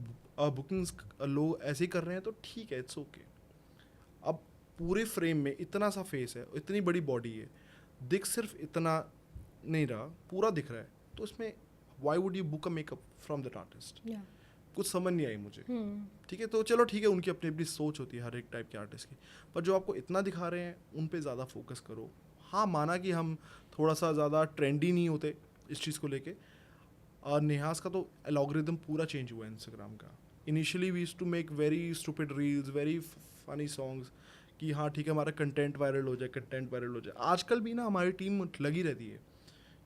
बुकिंग्स लोग ऐसे ही कर रहे हैं तो ठीक है, इट्स ओके. अब पूरे फ्रेम में इतना सा फेस है, इतनी बड़ी बॉडी है, दिख सिर्फ इतना नहीं रहा, पूरा दिख रहा है, तो तो इसमें why would you book a makeup from that artist? Yeah. कुछ समझ नहीं आई मुझे। Hmm. ठीक है, तो चलो ठीक है, उनकी अपनी अपनी सोच होती है हर एक टाइप के आर्टिस्ट की, पर जो आपको इतना दिखा रहे हैं उन पे ज़्यादा फोकस करो। हाँ, माना कि हम थोड़ा सा ज़्यादा ट्रेंडी नहीं होते इस चीज़ को लेके। और नेहास का तो एल्गोरिदम पूरा चेंज हुआ है इंस्टाग्राम का। Initially we used to make very stupid reels, very funny songs, कि हाँ ठीक है हमारा कंटेंट वायरल हो जाए, कंटेंट वायरल हो जाए। आजकल भी ना हमारी टीम लगी रहती है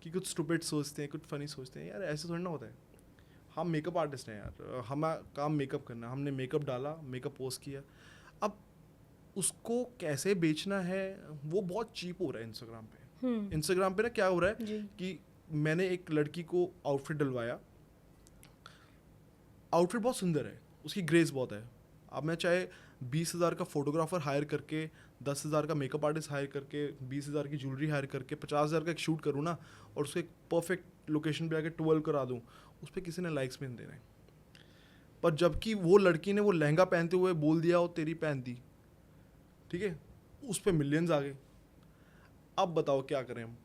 कि कुछ स्टूपिड सोचते हैं, कुछ फनी सोचते हैं। यार ऐसे थोड़ी ना होता है, हम मेकअप आर्टिस्ट हैं यार, हमारा काम मेकअप करना है। हमने मेकअप डाला, मेकअप पोस्ट किया, अब उसको कैसे बेचना है वो बहुत चीप हो रहा है इंस्टाग्राम पे। इंस्टाग्राम पे ना क्या हो रहा है जी. कि मैंने एक लड़की को आउटफिट डलवाया, आउटफिट बहुत सुंदर है, उसकी ग्रेस बहुत है। अब मैं चाहे 20,000 का फोटोग्राफर हायर करके, 10,000 का मेकअप आर्टिस्ट हायर करके, 20,000 की ज्वेलरी हायर करके, 50,000 का एक शूट करूँ ना, और उसको एक परफेक्ट लोकेशन पे आके 12 करा दूँ, उस पर किसी ने लाइक्स भी नहीं देना है। पर जबकि वो लड़की ने वो लहंगा पहनते हुए बोल दिया वो तेरी पहन दी, ठीक है, उस पर मिलियंस आ गए। अब बताओ क्या करें हम?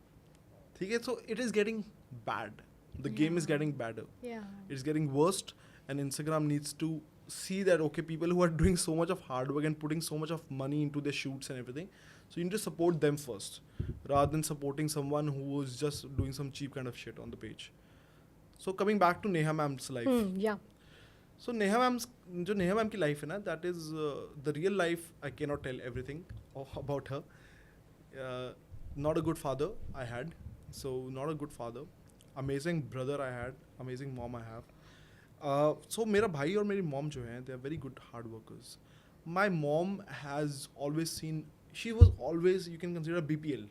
ठीक है, so it is getting bad, the game is getting badder, Yeah. it's getting worst, and Instagram needs to see that okay, people who are doing so much of hard work and putting so much of money into their shoots and everything, so you need to support them first rather than supporting someone who is just doing some cheap kind of shit on the page. So coming back to Neha ma'am's life, Yeah. so जो Neha ma'am की life है ना, that is the real life. I can not tell everything about her. Not a good father I had, so not a good father, amazing brother I had, amazing mom I have. So मेरा भाई और मेरी mom जो हैं, they are very good hard workers. My mom has always seen, she was always, you can consider BPL,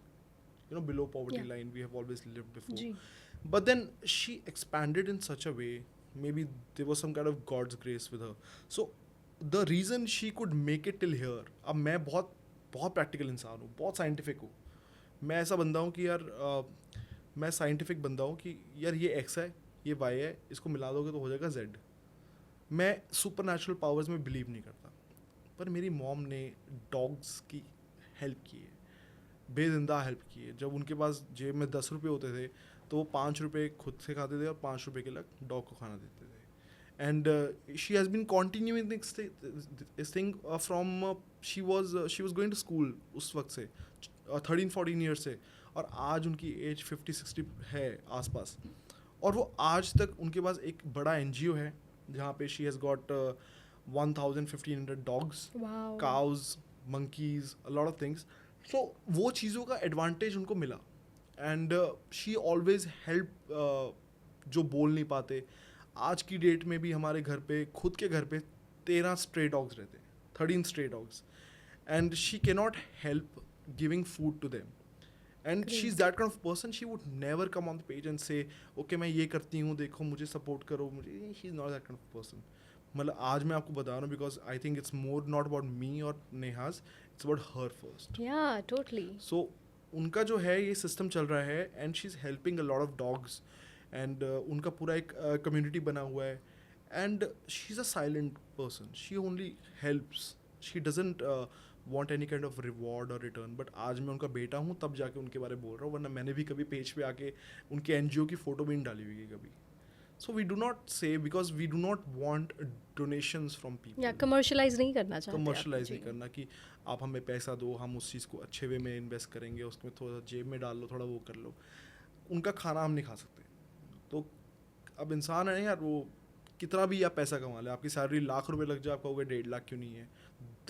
you know, below poverty Yeah. line, we have always lived before. जी. But then she expanded in such a way, maybe there was some kind of God's grace with her. So the reason she could make it till here, अब मैं बहुत बहुत practical इंसान हूँ, बहुत scientific हूँ। मैं ऐसा बंदा हूँ कि यार मैं साइंटिफिक बंदा हूँ कि यार ये X है, ये Y है, इसको मिला दोगे तो हो जाएगा Z। मैं सुपर नेचुरल पावर्स में बिलीव नहीं करता, पर मेरी मॉम ने डॉग्स की हेल्प की है, बेजिंदा हेल्प की है। जब उनके पास जेब में 10 रुपये होते थे तो वो 5 रुपये खुद से खाते थे और 5 रुपये के लग डॉग को खाना देते थे। And she has been continuing this thing from she was going to school उस वक्त से, 13-14 ईयर्स से, और आज उनकी एज 50-60 है आसपास। और वो आज तक उनके पास एक बड़ा NGO है जहाँ पे she has got 1,500 dogs, Wow. cows, monkeys, a lot of things. So वो चीज़ों का एडवांटेज उनको मिला, एंड शी ऑलवेज हेल्प जो बोल नहीं पाते। आज की डेट में भी हमारे घर पे, खुद के घर पे 13 स्ट्रे डॉग्स रहते हैं, 13 stray dogs, and she can not help giving food to them. And she is that kind of person, she would never come on the page and say okay मैं ये करती हूँ, देखो मुझे सपोर्ट करो, मुझे, she is not that kind of person. मतलब आज मैं आपको बता रहा हूँ because I think it's more not about me और Neha's, it's about her first. Yeah, totally. सो उनका जो है ये सिस्टम चल रहा है, and she is helping a lot of dogs, and उनका पूरा एक कम्युनिटी बना हुआ है, and she is a silent person, she only helps, she doesn't want any kind of reward और रिटर्न। बट आज मैं उनका बेटा हूँ तब जाके उनके बारे में बोल रहा हूँ, वरना मैंने भी कभी पेज पे आके उनके NGO की फ़ोटो भी नहीं डाली हुई है कभी। So we do not say, because we do not want donations from people. Yeah, commercialize नहीं करना चाहते. कमर्शलाइज आप, नहीं जी. करना कि आप हमें पैसा दो, हम उस चीज़ को अच्छे वे में इन्वेस्ट करेंगे, उसमें थोड़ा जेब में डाल लो, थोड़ा वो कर लो। उनका खाना हम नहीं खा सकते। तो अब इंसान है यार, वो कितना भी आप पैसा कमा ले, आपकी सैलरी लाख रुपए लग जाए, आप कहोगे 1.5 लाख क्यों नहीं है,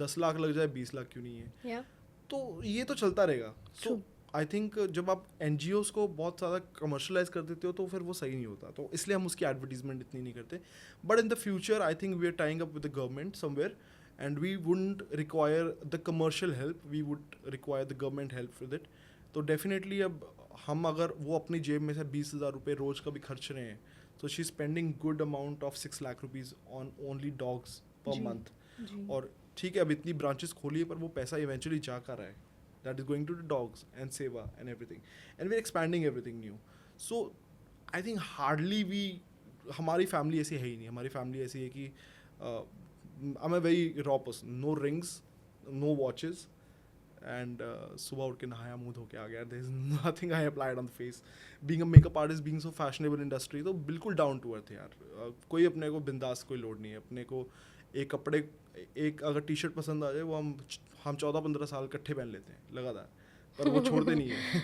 10 लाख लग जाए 20 लाख क्यों नहीं है, Yeah. तो ये तो चलता रहेगा। सो True. आई थिंक जब आप NGOs को बहुत ज़्यादा कमर्शलाइज कर देते हो तो फिर वो सही नहीं होता, तो इसलिए हम उसकी एडवर्टीजमेंट इतनी नहीं करते। But in the future I think we are tying up with the government somewhere, and we wouldn't require the commercial help, we would require the government help with it. तो डेफिनेटली अब हम अगर वो अपनी जेब में से 20,000 रुपये रोज़ का भी खर्च रहे हैं, तो she spending good amount of 6 lakh rupees on only dogs पर जी. मंथ। जी. और ठीक है अब इतनी ब्रांचेस खोली है, पर वो पैसा इवेंचुअली जा कर रहा है, that is going to the dogs and seva and everything, and we're expanding everything new. So I think hardly we, हमारी फैमिली ऐसी है ही नहीं। हमारी फैमिली ऐसी है कि I'm a very raw person, no rings, no watches, and सुबह उठ के नहाया मुँह धो के आ गया. There is nothing I applied on the face. Being a makeup artist, being so fashionable industry, तो बिल्कुल डाउन टू अर्थ यार. कोई अपने को बिंदास कोई लोड नहीं है. अपने को एक कपड़े, एक अगर टी शर्ट पसंद आ जाए वो हम 14-15 साल इकट्ठे पहन लेते हैं लगातार, पर वो छोड़ते नहीं है.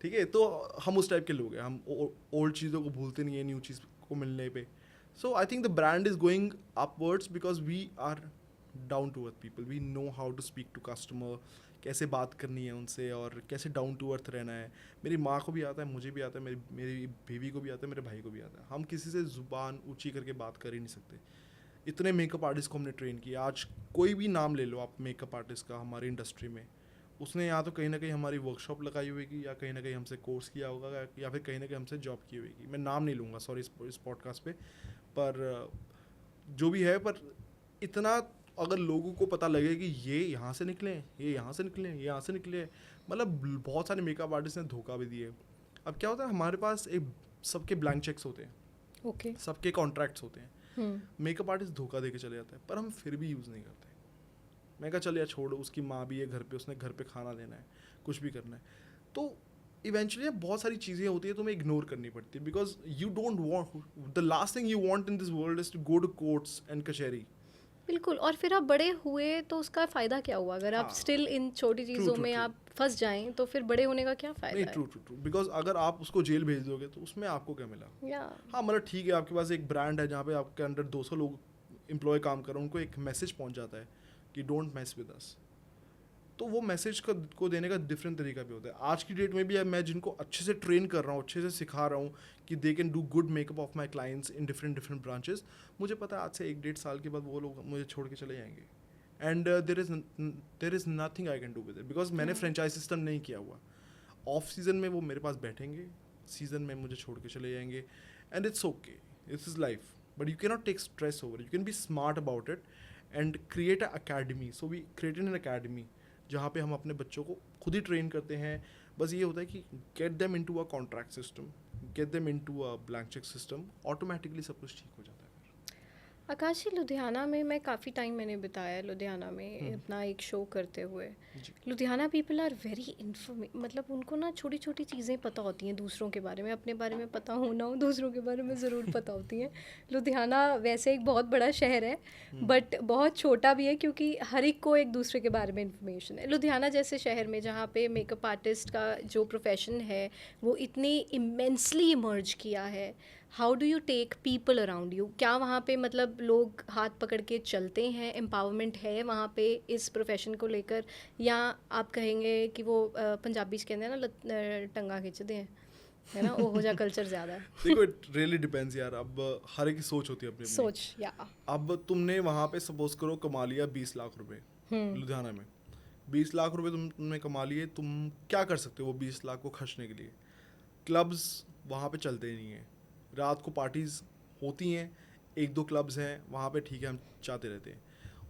ठीक है, तो हम उस टाइप के लोग हैं. हम ओल्ड चीज़ों को भूलते नहीं है न्यू चीज़ को मिलने पे. So I think the brand is going upwards because we are down to earth people. We know how to speak to customer, कैसे बात करनी है उनसे और कैसे डाउन टू अर्थ रहना है. मेरी माँ को भी आता है, मुझे भी आता है, मेरी बेबी को भी आता है, मेरे भाई को भी आता है. हम किसी से ज़ुबान ऊंची करके बात कर ही नहीं सकते. इतने मेकअप आर्टिस्ट को हमने ट्रेन किया. आज कोई भी नाम ले लो आप मेकअप आर्टिस्ट का हमारी इंडस्ट्री में, उसने या तो कहीं ना कहीं हमारी वर्कशॉप लगाई होगी, या कहीं ना कहीं हमसे कोर्स किया होगा, या फिर कहीं ना कहीं हमसे जॉब की होगी. मैं नाम नहीं लूँगा सॉरी इस पॉडकास्ट पे, पर जो भी है. पर इतना अगर लोगों को पता लगे कि ये यहाँ से निकले, ये यहाँ से निकले, ये यहाँ से निकले, मतलब बहुत सारे मेकअप आर्टिस्ट ने धोखा भी दिए. अब क्या होता है, हमारे पास एक सबके ब्लैंक चेक्स होते हैं, ओके, सबके कॉन्ट्रैक्ट्स होते हैं. मेकअप आर्टिस्ट धोखा दे के चले जाता है, पर हम फिर भी यूज़ नहीं करते. मैं कहा चल यार छोड़, उसकी माँ भी है घर पे, उसने घर पे खाना देना है, कुछ भी करना है. तो इवेंचुअली बहुत सारी चीज़ें होती है तुम्हें इग्नोर करनी पड़ती है, because you don't want, the last thing you want in this world is to go to courts and कचहरी. बिल्कुल. और फिर आप बड़े हुए तो उसका फ़ायदा क्या हुआ? अगर आप हाँ. स्टिल इन छोटी चीज़ों में true. आप फंस जाएं तो फिर बड़े होने का क्या नहीं, फ़ायदा है? ट्रू बिकॉज अगर आप उसको जेल भेज दोगे तो उसमें आपको क्या मिला. या हाँ मतलब ठीक है, आपके पास एक ब्रांड है जहाँ पे आपके अंडर 200 लोग एम्प्लॉय काम कर रहे हैं, उनको एक मैसेज पहुँच जाता है कि डोंट मैस विद अस. तो वो मैसेज को देने का डिफरेंट तरीका भी होता है. आज की डेट में भी मैं जिनको अच्छे से ट्रेन कर रहा हूँ, अच्छे से सिखा रहा हूँ कि they can do good makeup of my clients in different branches, मुझे पता है आज से 1-1.5 साल के बाद वो लोग मुझे छोड़ के चले जाएंगे. And there is nothing I can do with it, because मैंने फ्रेंचाइज सिस्टम नहीं किया हुआ. ऑफ सीज़न में वो मेरे पास बैठेंगे, सीज़न में मुझे छोड़ के चले जाएंगे. And it's okay, this is life, but you can not take stress over. You can be smart about it and create a academy. So we created an academy जहाँ पे हम अपने बच्चों को खुद ही ट्रेन करते हैं. बस ये होता है कि get them into a contract system, get them into a blank cheque system, automatically सब कुछ ठीक हो जाता है. आकाश जी, लुधियाना में मैं काफ़ी टाइम मैंने बिताया लुधियाना में अपना एक शो करते हुए. लुधियाना पीपल आर वेरी मतलब उनको ना छोटी छोटी चीज़ें पता होती हैं दूसरों के बारे में. अपने बारे में पता हो ना हो, दूसरों के बारे में ज़रूर पता होती हैं. लुधियाना वैसे एक बहुत बड़ा शहर है बट बहुत छोटा भी है, क्योंकि हर एक को एक दूसरे के बारे में इंफॉर्मेशन है. लुधियाना जैसे शहर में जहाँ पे मेकअप आर्टिस्ट का जो प्रोफेशन है वो इतनी इमेंसली इमर्ज किया है, how do you take people around you? क्या वहाँ पे मतलब लोग हाथ पकड़ के चलते हैं, एम्पावरमेंट है वहाँ पे इस प्रोफेशन को लेकर, या आप कहेंगे कि वो पंजाबी कहते हैं ना टंगा खिंचते हैं, है ना, वो जा कल्चर ज़्यादा है. देखो इट रियली डिपेंड्स यार. अब हर एक की सोच होती है अपनी. सोच या अब तुमने वहाँ पे सपोज करो कमा लिया 20 लाख रुपए लुधियाना में. 20 लाख रुपए तुमने कमा लिए, तुम क्या कर सकते हो वो 20 लाख को खर्चने के लिए? क्लब्स वहाँ पे चलते ही नहीं हैं. रात को पार्टीज़ होती हैं, 1-2 क्लब्स हैं वहाँ पे, ठीक है हम चाहते रहते हैं.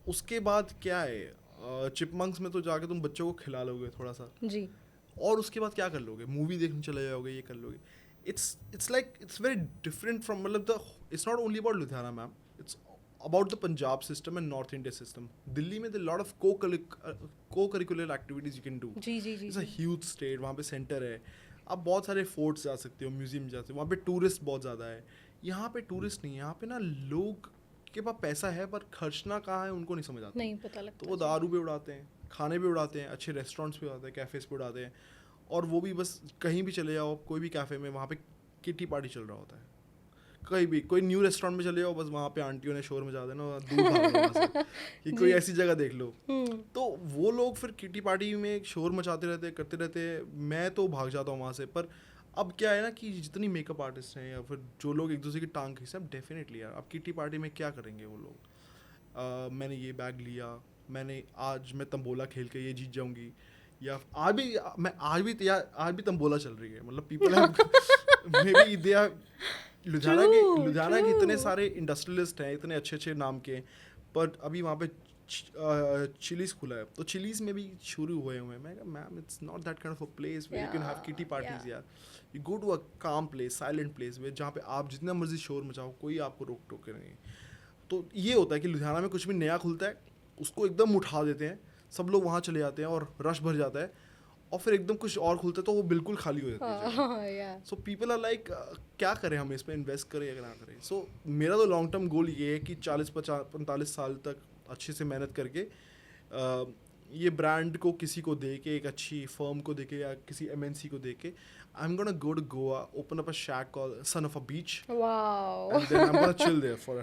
उसके बाद क्या है, चिपमंक्स में तो जाके तुम बच्चों को खिला लोगे थोड़ा सा जी, और उसके बाद क्या कर लोगे? मूवी देखने चले जाओगे, ये कर लोगे. It's like it's very different from, मतलब the it's not only about Ludhiana ma'am, it's about the Punjab system and north India system. Delhi में the lot of co-curricular activities you can do. जी जी जी, इट्स अ ह्यूज स्टेट, वहाँ पे centre है, आप बहुत सारे फोर्ट्स जा सकते हो, म्यूजियम जा सकते हो. वहाँ पे टूरिस्ट बहुत ज़्यादा है. यहाँ पे टूरिस्ट नहीं है, यहाँ पे ना लोग के पास पैसा है पर खर्चना कहाँ है उनको नहीं समझ आता. नहीं पता लगता. तो वो दारू पे उड़ाते हैं, खाने पे उड़ाते हैं, अच्छे रेस्टोरेंट्स पे उड़ाते हैं, कैफ़ेज़ पे उड़ाते हैं. और वो भी बस कहीं भी चले जाओ, कोई भी कैफ़े में, वहाँ पे किटी पार्टी चल रहा होता है. कहीं भी कोई न्यू रेस्टोरेंट में चले जाओ, बस वहाँ पे आंटियों ने शोर मचा देना, दूर भागो वहाँ से कि कोई ऐसी जगह देख लो. तो वो लोग फिर किटी पार्टी में शोर मचाते रहते, करते रहते. मैं तो भाग जाता हूँ वहाँ से. पर अब क्या है ना कि जितनी मेकअप आर्टिस्ट हैं या फिर जो लोग एक दूसरे की टांग खींचते हैं, अब डेफिनेटली यार अब किटी पार्टी में क्या करेंगे वो लोग? मैंने ये बैग लिया, आज मैं तंबोला खेल के ये जीत जाऊंगी, या आज भी तंबोला चल रही है. मतलब people maybe they are Ludhiana के इतने सारे इंडस्ट्रियलिस्ट हैं, इतने अच्छे अच्छे नाम के, पर अभी वहाँ पे चिलीज खुला है, तो चिलीज में भी शुरू हुए हैं. मैं कहा ma'am it's not that kind of a place where you can have kitty parties यार. You go to a calm place, silent place वे जहाँ पे आप जितना मर्जी शोर मचाओ, कोई आपको रोक टोक नहीं. तो ये होता है कि लुधियाना में कुछ भी नया खुलता है उसको एकदम उठा देते हैं, सब लोग वहाँ चले जाते हैं और रश भर जाता है, और फिर एकदम कुछ और खुलता है तो वो बिल्कुल खाली हो जाती है जगह। yeah. So people are like क्या करें, हम इस पर इन्वेस्ट करें या ना करें। सो मेरा तो लॉन्ग टर्म गोल ये है कि 40-45 साल तक अच्छे से मेहनत करके ये ब्रांड को किसी को दे के, एक अच्छी फर्म को दे के या किसी MNC को दे के, I am gonna go to Goa, open up a shack called son of a beach, Wow. and then I'm gonna chill there for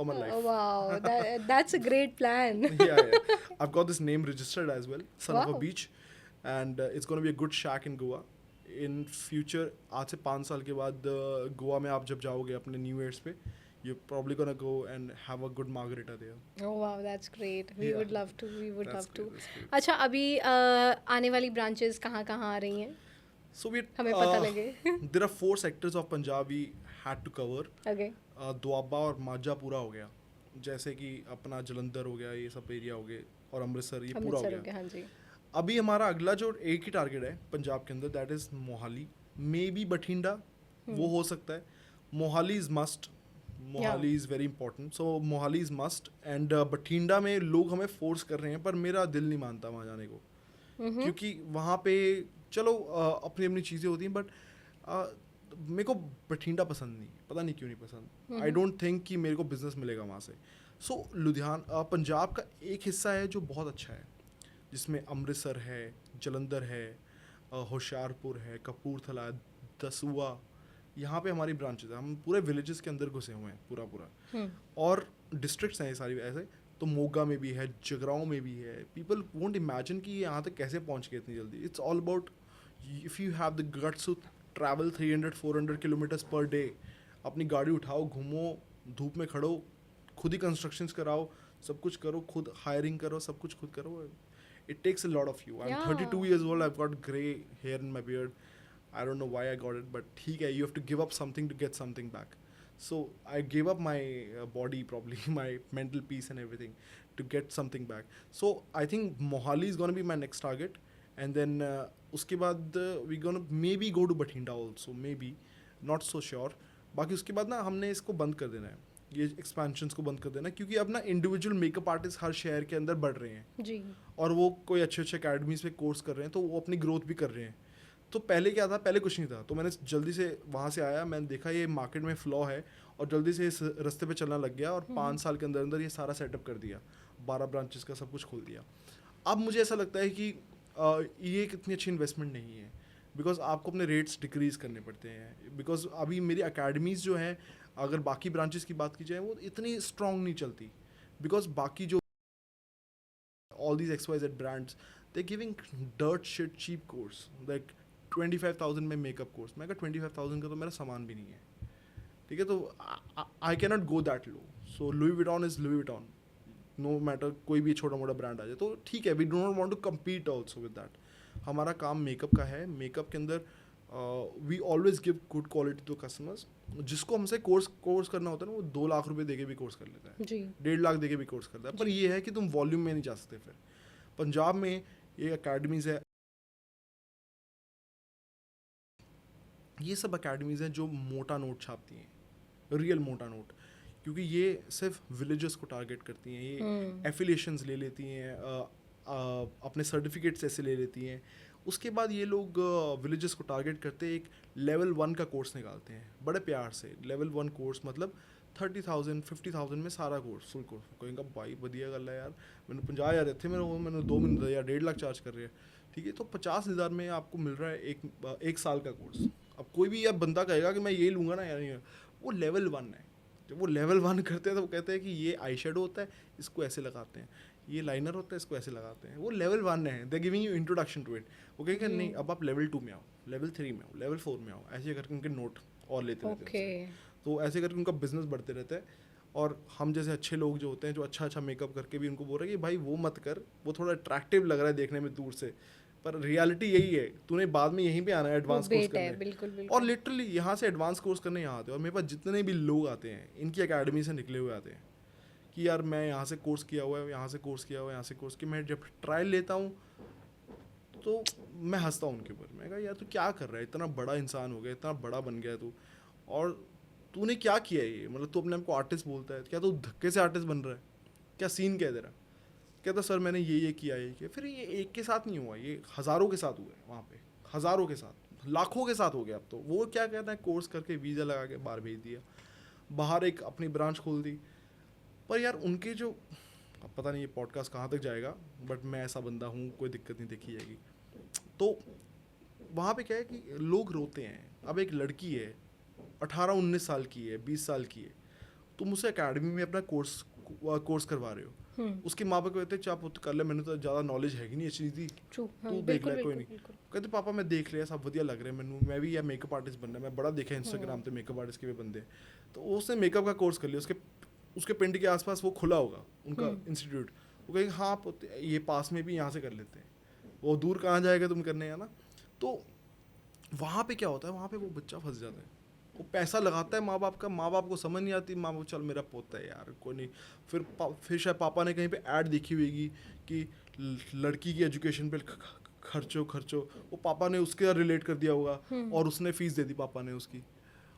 my life. Wow, that's a great plan. Yeah. I've got this name registered as well, Son of a Wow. Beach, and it's gonna be a good shack in Goa. In future, आज से 5 साल के बाद गोवा में आप जब जाओगे अपने न्यू ईयर्स पे, you're probably gonna go and have a good margarita there. Oh wow, that's great. We Yeah. would love to. We would That's love to. great, that's great. अच्छा, अभी आने वाली ब्रांचेस कहाँ कहाँ आ रही हैं? So we हमें पता लगे. there are 4 sectors of Punjab we had to cover. Okay. Doaba और माझा पूरा हो गया, जैसे कि अपना जलंधर हो गया, ये सब एरिया हो गए, और अमृतसर, ये पूरा हो अमृतसर हो गया। गया, हाँ जी. अभी हमारा अगला जो एक ही टारगेट है पंजाब के अंदर, that is Mohali, may be Bathinda, वो हो सकता है। Mohali is must, Mohali is very important, so Mohali is must, and Bathinda में लोग हमें फोर्स कर रहे हैं, पर मेरा दिल नहीं मानता वहाँ जाने को, क्योंकि वहाँ पे चलो अपनी अपनी चीज़ें होती हैं, बट मेरे को बठिंडा पसंद नहीं, पता नहीं क्यों नहीं पसंद। आई डोंट थिंक कि मेरे को बिजनेस मिलेगा वहाँ से। सो लुधियाना पंजाब का एक हिस्सा है जो बहुत अच्छा है, जिसमें अमृतसर है, जलंधर है, होशियारपुर है, कपूरथला, दसूआ, यहाँ पे हमारी ब्रांचेज है। हम पूरे विलेजेस के अंदर घुसे हुए हैं पूरा, और डिस्ट्रिक्ट्स हैं ये सारी ऐसे, तो मोगा में भी है, जगराओं में भी है। पीपल वोंट इमेजिन कि ये यहाँ तक कैसे पहुँच गए इतनी जल्दी। It's all about if you have the guts to travel 300-400 kilometres per day, अपनी गाड़ी उठाओ, घूमो, धूप में खड़ो, खुद ही कंस्ट्रक्शंस कराओ, सब कुछ करो, खुद हायरिंग करो, सब कुछ खुद करो। It takes a lot of you. I'm Yeah. 32 years old. I've got gray hair in my beard. I don't know why I got it, but ठीक है, you have to give up something to get something back. So I gave up my body, probably my mental peace and everything, to get something back. So I think Mohali is gonna be my next target, and then उसके बाद we gonna maybe go to Bathinda also, maybe, not so sure. बाकी उसके बाद ना हमने इसको बंद कर देना है, ये एक्सपेंशंस को बंद कर देना, क्योंकि अब ना इंडिविजुअल मेकअप आर्टिस्ट हर शहर के अंदर बढ़ रहे हैं जी, और वो कोई अच्छे अच्छे अकेडमीज पे कोर्स कर रहे हैं, तो वो अपनी ग्रोथ भी कर रहे हैं। तो पहले क्या था, पहले कुछ नहीं था, तो मैंने जल्दी से वहाँ से आया, मैंने देखा ये मार्केट में फ्लॉ है, और जल्दी से इस रास्ते पे चलना लग गया, और 5 साल के अंदर अंदर ये सारा सेटअप कर दिया, 12 ब्रांचेस का सब कुछ खोल दिया। अब मुझे ऐसा लगता है कि ये एक इतनी अच्छी इन्वेस्टमेंट नहीं है, बिकॉज आपको अपने रेट्स डिक्रीज़ करने पड़ते हैं, बिकॉज अभी मेरी अकेडमीज़ जो हैं, अगर बाकी ब्रांचेस की बात की जाए, वो इतनी स्ट्रॉन्ग नहीं चलती, बिकॉज बाकी जो all these XYZ brands, they're giving dirt shit cheap course, like 25,000 में मेकअप कोर्स। मैं कहा 25,000 का तो मेरा सामान भी नहीं है, ठीक है, तो I can not go that low. So Louis Vuitton is Louis Vuitton, no matter कोई भी छोटा मोटा ब्रांड आ जाए, तो ठीक है, we do not want to compete also with that. हमारा काम मेकअप का है, मेकअप के अंदर we always give good quality to customers. जिसको हमसे कोर्स करना होता है ना, वो 2 लाख रुपए देके भी कोर्स कर लेता है, जी, 1.5 लाख देके भी कोर्स करता है, पर ये है कि तुम वॉल्यूम में नहीं जा सकते। फिर पंजाब में ये अकेडमीज़ है, ये सब अकेडमीज़ हैं जो मोटा नोट छापती हैं, रियल मोटा नोट, क्योंकि ये सिर्फ विलेजेस को टारगेट करती हैं, ये एफिलिएशंस ले लेती हैं, अपने सर्टिफिकेट्स ऐसे ले लेती हैं। उसके बाद ये लोग विलेजेस को टारगेट करते एक लेवल 1 का कोर्स निकालते हैं, बड़े प्यार से। लेवल 1 कोर्स मतलब 30,000 50,000 में सारा कोर्स, फुल कोर्स। कहेंगे भाई बढ़िया गल है यार, मैंने 50,000 थे मेरे, वो मैंने 2 महीने या 1.5 लाख चार्ज कर रहे हैं, ठीक है, तो 50,000 में आपको मिल रहा है एक साल का कोर्स। अब कोई भी यार बंदा कहेगा कि मैं ये लूँगा ना यार, वो लेवल 1 है। जब वो लेवल 1 करते हैं तो वो कहते हैं कि ये आई शेडो होता है, इसको ऐसे लगाते हैं, ये लाइनर होता है, इसको ऐसे लगाते हैं। वो लेवल 1 है, they giving you introduction to it. वो कहेंगे नहीं, अब आप लेवल 2 में आओ, लेवल 3 में आओ, लेवल 4 में आओ, ऐसे करके उनके नोट और लेते रहते हैं। तो ऐसे करके उनका बिजनेस बढ़ते रहता है। और हम जैसे अच्छे लोग जो होते हैं, जो अच्छा अच्छा मेकअप करके भी उनको बोल रहे हैं कि भाई वो मत कर, वो थोड़ा अट्रैक्टिव लग रहा है देखने में दूर से, पर रियलिटी यही है, तूने बाद में यहीं पे आना है एडवांस कोर्स करने। बिल्कुल, बिल्कुल। और लिटरली यहाँ से एडवांस कोर्स करने यहाँ आते हैं, और मेरे पास जितने भी लोग आते हैं इनकी अकेडमी से निकले हुए आते हैं कि यार मैं यहाँ से कोर्स किया हुआ है, यहाँ से कोर्स किया हुआ है, यहाँ से कोर्स किया। मैं जब ट्रायल लेता हूँ तो मैं हंसता हूँ उनके ऊपर। मैं कहा यार तू क्या कर रहा है, इतना बड़ा इंसान हो गया, इतना बड़ा बन गया तू, और तूने क्या किया है ये, मतलब तू अपने आप को आर्टिस्ट बोलता है, क्या तू धक्के से आर्टिस्ट बन रहा है, क्या सीन क्या है तेरा? कहता सर मैंने ये किया ये किया। फिर ये एक के साथ नहीं हुआ, ये हज़ारों के साथ हुआ है वहाँ पे, हज़ारों के साथ, लाखों के साथ हो गया अब तो। वो क्या कहता है, कोर्स करके वीज़ा लगा के बाहर भेज दिया, बाहर एक अपनी ब्रांच खोल दी। पर यार उनके जो, अब पता नहीं ये पॉडकास्ट कहाँ तक जाएगा, बट मैं ऐसा बंदा हूँ, कोई दिक्कत नहीं देखी जाएगी। तो वहाँ पे क्या है कि लोग रोते हैं। अब एक लड़की है 18-19 साल की है, 20 साल की है, तुम उसे एकेडमी में अपना कोर्स करवा रहे हो, उसके माँ बाप कहते हैं चाप कर ले, मैंने तो ज़्यादा नॉलेज है ही नहीं इस चीज़ की, तू देख ले, कोई नहीं। कहते पापा मैं देख लिया, सब बढ़िया लग रहे हैं मैंने, मैं भी यार मेकअप आर्टिस्ट बनना है, मैं बड़ा देखा इंस्टाग्राम पे मेकअप आर्टिस्ट के भी बंदे। तो उसने मेकअप का कोर्स कर लिया, उसके पिंड के आसपास वो खुला होगा उनका इंस्टीट्यूट। वो कहेंगे हाँ ये पास में भी यहाँ से कर लेते हैं, वो दूर कहाँ जाएगा तुम करने, है ना। तो वहाँ पे क्या होता है, वहाँ पे वो बच्चा फंस जाता है, वो पैसा लगाता है माँ बाप का, माँ बाप को समझ नहीं आती, माँ बाप चल मेरा पोता है यार कोई नहीं। फिर शायद पापा ने कहीं पे ऐड देखी होगी कि लड़की की एजुकेशन पे खर्चो, वो पापा ने उसके रिलेट कर दिया होगा और उसने फीस दे दी पापा ने उसकी,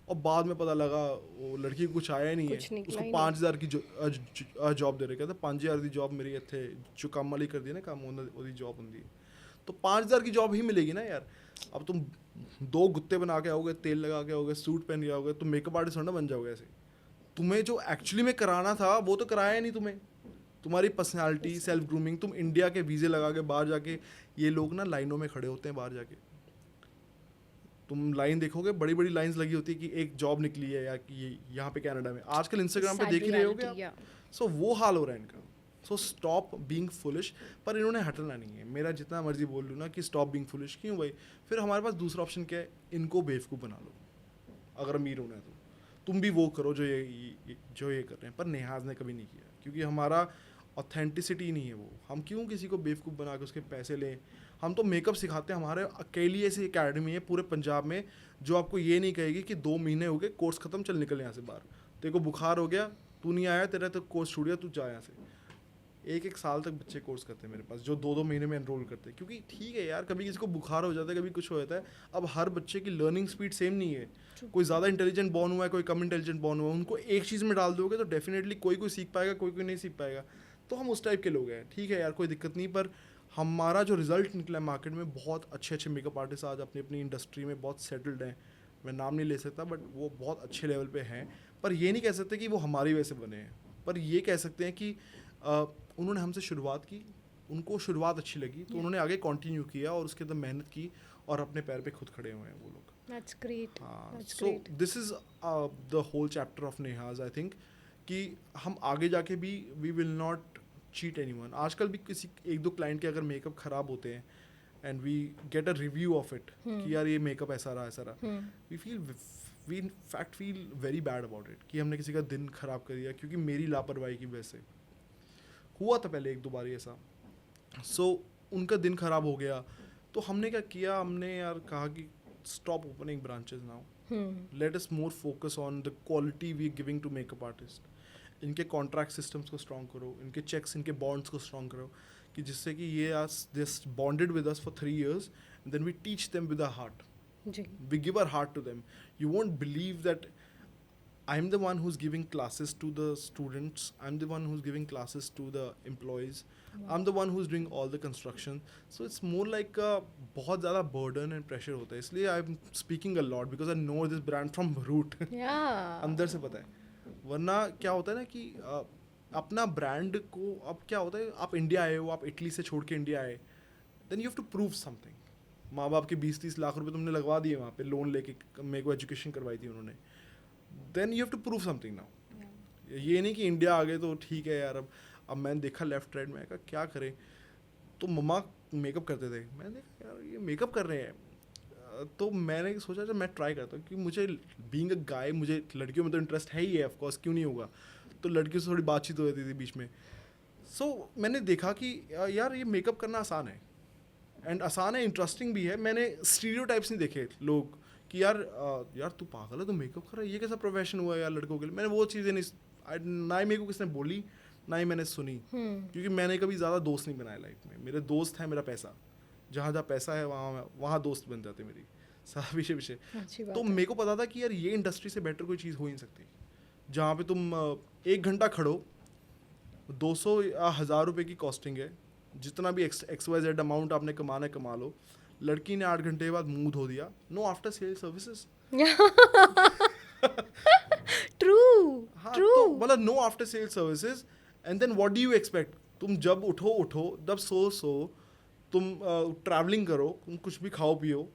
और बाद में पता लगा वो लड़की को कुछ आया ही नहीं है, उसको 5,000 की जॉब दे रहे। कहते 5,000 की जॉब मेरी इतने जो काम वाली कर दी ना, काम ਉਹਦੀ जॉब होंगी, तो 5,000 की जॉब ही मिलेगी ना यार। अब तुम 2 गुत्ते बना के आओगे, तेल लगा के आओगे, सूट पहन के आओगे, तुम मेकअप आर्टिस्ट ना बन जाओगे ऐसे। तुम्हें जो एक्चुअली में कराना था वो तो कराया नहीं तुम्हें, तुम्हारी पर्सनालिटी, सेल्फ ग्रूमिंग। तुम इंडिया के वीज़े लगा के बाहर जाके, ये लोग ना लाइनों में खड़े होते हैं बाहर जाके, तुम लाइन देखोगे, बड़ी बड़ी लाइंस लगी होती है कि एक जॉब निकली है या कि यहाँ पे कनाडा में, आजकल इंस्टाग्राम पे देख ही रहे होगे आप। सो वो हाल हो रहा है इनका। So stop being foolish. पर इन्होंने हटना नहीं है, मेरा जितना मर्जी बोल लूँ ना कि स्टॉप बीइंग फुलिश, क्यों भाई। फिर हमारे पास दूसरा ऑप्शन क्या है, इनको बेवकूफ़ बना लो। अगर अमीर होना है तो तुम भी वो करो जो ये कर रहे हैं। पर नेहाज ने कभी नहीं किया, क्योंकि हमारा ऑथेंटिसिटी नहीं है वो। हम क्यों किसी को बेवकूफ़ बना के उसके पैसे लें। हम तो मेकअप सिखाते हैं, हमारे अकेली ऐसी एकेडमी है पूरे पंजाब में जो आपको ये नहीं कहेगी कि 2 महीने हो गए कोर्स ख़त्म, चल निकल यहाँ से बाहर, तेरे को बुखार हो गया, तू नहीं आया, तेरा तो कोर्स छूट गया, तू जा यहाँ से। 1-1 साल तक बच्चे कोर्स करते हैं मेरे पास, जो 2-2 महीने में एनरोल करते हैं। क्योंकि ठीक है यार, कभी किसी को बुखार हो जाता है, कभी कुछ हो जाता है। अब हर बच्चे की लर्निंग स्पीड सेम नहीं है, कोई ज़्यादा इंटेलिजेंट बॉर्न हुआ है, कोई कम इंटेलिजेंट बॉर्न हुआ है। उनको एक चीज़ में डाल दोगे तो डेफिनेटली कोई सीख पाएगा, कोई नहीं सीख पाएगा। तो हम उस टाइप के लोग हैं, ठीक है यार, कोई दिक्कत नहीं। पर हमारा जो रिजल्ट निकला है मार्केट में, बहुत अच्छे मेकअप आर्टिस्ट आज अपनी अपनी इंडस्ट्री में बहुत सेटल्ड हैं। मैं नाम नहीं ले सकता, बट वो बहुत अच्छे लेवल पे हैं। पर ये नहीं कह सकते कि वो हमारी वजह से बने हैं, पर ये कह सकते हैं कि उन्होंने हमसे शुरुआत की, उनको शुरुआत अच्छी लगी, तो उन्होंने आगे कंटिन्यू किया और उसके अंदर मेहनत की और अपने पैर पे खुद खड़े हुए हैं वो लोग। That's great. So this is the whole chapter of Neha's, I think, कि हम आगे जाके भी we will not cheat anyone. आजकल भी किसी 1-2 क्लाइंट के अगर मेकअप ख़राब होते हैं and we get a review of it कि यार ये मेकअप ऐसा रहा, we in fact feel very bad about it कि हमने किसी का दिन ख़राब कर दिया क्योंकि मेरी लापरवाही की वजह से। हुआ था पहले 1-2 बार ऐसा। सो उनका दिन ख़राब हो गया, तो हमने क्या किया, हमने यार कहा कि stop opening branches now, let us more focus on the quality we giving to makeup artist. इनके कॉन्ट्रैक्ट सिस्टम्स को स्ट्रॉन्ग करो, इनके चेक्स, इनके बॉन्ड्स को स्ट्रॉन्ग करो, कि जिससे कि ये this bonded with us for 3 years and then we teach them with our heart, we give our heart to them. You won't believe that I'm the one who's giving classes to the students, I'm the one who's giving classes to the employees, I'm the one who's doing all the construction. So it's more like a बहुत ज़्यादा burden and pressure होता है, इसलिए I'm speaking a lot because I know this brand from root. Yeah. अंदर से पता है। वरना क्या होता है ना कि अपना ब्रांड को, अब क्या होता है, आप इंडिया आए हो, आप इटली से छोड़ के इंडिया आए, then you have to prove something. माँ बाप के 20-30 लाख रुपए तुमने लगवा दिए वहाँ पे, लोन लेके मेरे को एजुकेशन करवाई थी उन्होंने, then you have to prove something now. ये नहीं कि इंडिया आ गए तो ठीक है यार। अब मैंने देखा लेफ्ट राइट में, कहा क्या करें, तो मम्मा मेकअप करते थे, मैंने देखा यार ये मेकअप कर रहे हैं, तो मैंने सोचा जब मैं ट्राई करता हूँ कि मुझे बीइंग अ गाय, मुझे लड़कियों में तो इंटरेस्ट है ही है, ऑफकोर्स, क्यों नहीं होगा। तो लड़कियों से थोड़ी बातचीत हो जाती थी बीच में। सो मैंने देखा कि यार ये मेकअप करना आसान है, एंड आसान है, इंटरेस्टिंग भी है। मैंने स्टीरियोटाइप्स नहीं देखे लोग कि यार तू पागल है, तू मेकअप कर रहा है, ये कैसा प्रोफेशन हुआ है यार लड़कों के लिए। मैंने वो चीज़ें नहीं, ना ही मेरे को किसने बोली, ना ही मैंने सुनी, क्योंकि मैंने कभी ज़्यादा दोस्त नहीं बनाए लाइफ में। मेरे दोस्त हैं मेरा पैसा, जहाँ जहाँ पैसा है वहाँ दोस्त बन जाते मेरी, सारा पीछे। तो मेरे को पता था कि यार ये इंडस्ट्री से बेटर कोई चीज़ हो ही नहीं सकती, जहाँ पे तुम 1 घंटा खड़ो, 200 या 1000 रुपये की कॉस्टिंग है, जितना भी XYZ अमाउंट आपने कमाना है कमा लो। लड़की ने 8 घंटे के बाद मुंह धो दिया, no after sale services. True हाँ, ट्रू। तो मतलब no after sale services, and then what do you expect? तुम जब उठो, जब सो, तुम ट्रैवलिंग करो, तुम कुछ भी खाओ पियो,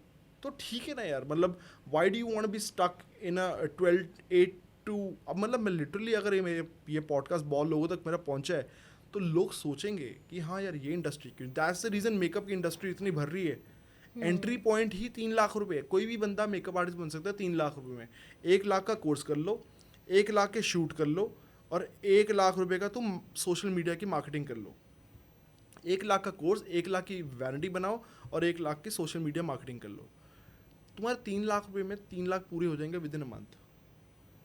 तो ठीक है ना यार। मतलब why do you want be stuck in a 12 8 to, अब मतलब मैं लिटरली अगर ये पॉडकास्ट बहुत लोगों तक मेरा पहुंचा है तो लोग सोचेंगे कि हाँ यार ये इंडस्ट्री क्यों, दैट्स द रीज़न मेकअप की इंडस्ट्री इतनी भर रही है। एंट्री पॉइंट ही 3 लाख रुपए है। कोई भी बंदा मेकअप आर्टिस्ट बन सकता है 3 लाख रुपए में। 1 लाख का कोर्स कर लो, 1 लाख के शूट कर लो, और 1 लाख रुपए का तुम सोशल मीडिया की मार्केटिंग कर लो। 1 लाख का कोर्स, 1 लाख की वैनिटी बनाओ और 1 लाख की सोशल मीडिया मार्केटिंग कर लो। तुम्हारे 3 लाख रुपए में 3 लाख पूरे हो जाएंगे विद इन अ मंथ,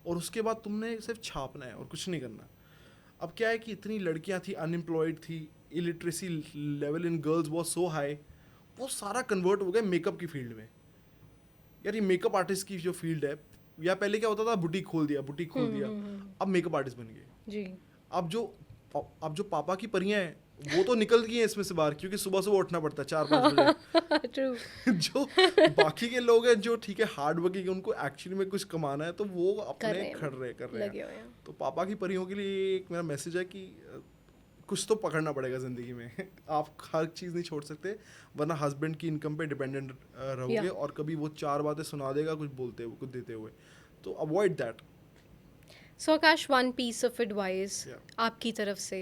और उसके बाद तुमने सिर्फ छापना है और कुछ नहीं करना। अब क्या है कि इतनी लड़कियां थी, अनएम्प्लॉयड थी, illiteracy level in girls was so high, वो सारा कन्वर्ट हो गया मेकअप की फील्ड में। यार ये मेकअप आर्टिस्ट की जो फील्ड है, या पहले क्या होता था, बुटीक खोल दिया, अब मेकअप आर्टिस्ट बन गए जी। अब जो पापा की परियां हैं वो तो निकल गई हैं इसमें से बाहर, क्योंकि सुबह सुबह उठना पड़ता है 4-5 बजे। ट्रू। जो बाकी के लोग हैं जो ठीक है हार्ड वर्किंग, उनको एक्चुअली में कुछ कमाना है, तो वो अपने कर रहे लगे हैं। हुए हैं। तो पापा की परियों के लिए एक मेरा मैसेज है कि कुछ तो पकड़ना पड़ेगा ज़िंदगी में। आप हर चीज़ नहीं छोड़ सकते, वरना हस्बैंड की इनकम पे डिपेंडेंट रहोगे, Yeah. और कभी वो 4 बातें सुना देगा कुछ बोलते हुए, कुछ देते हुए। तो avoid that. So Akash, one piece of advice Yeah. आपकी तरफ से,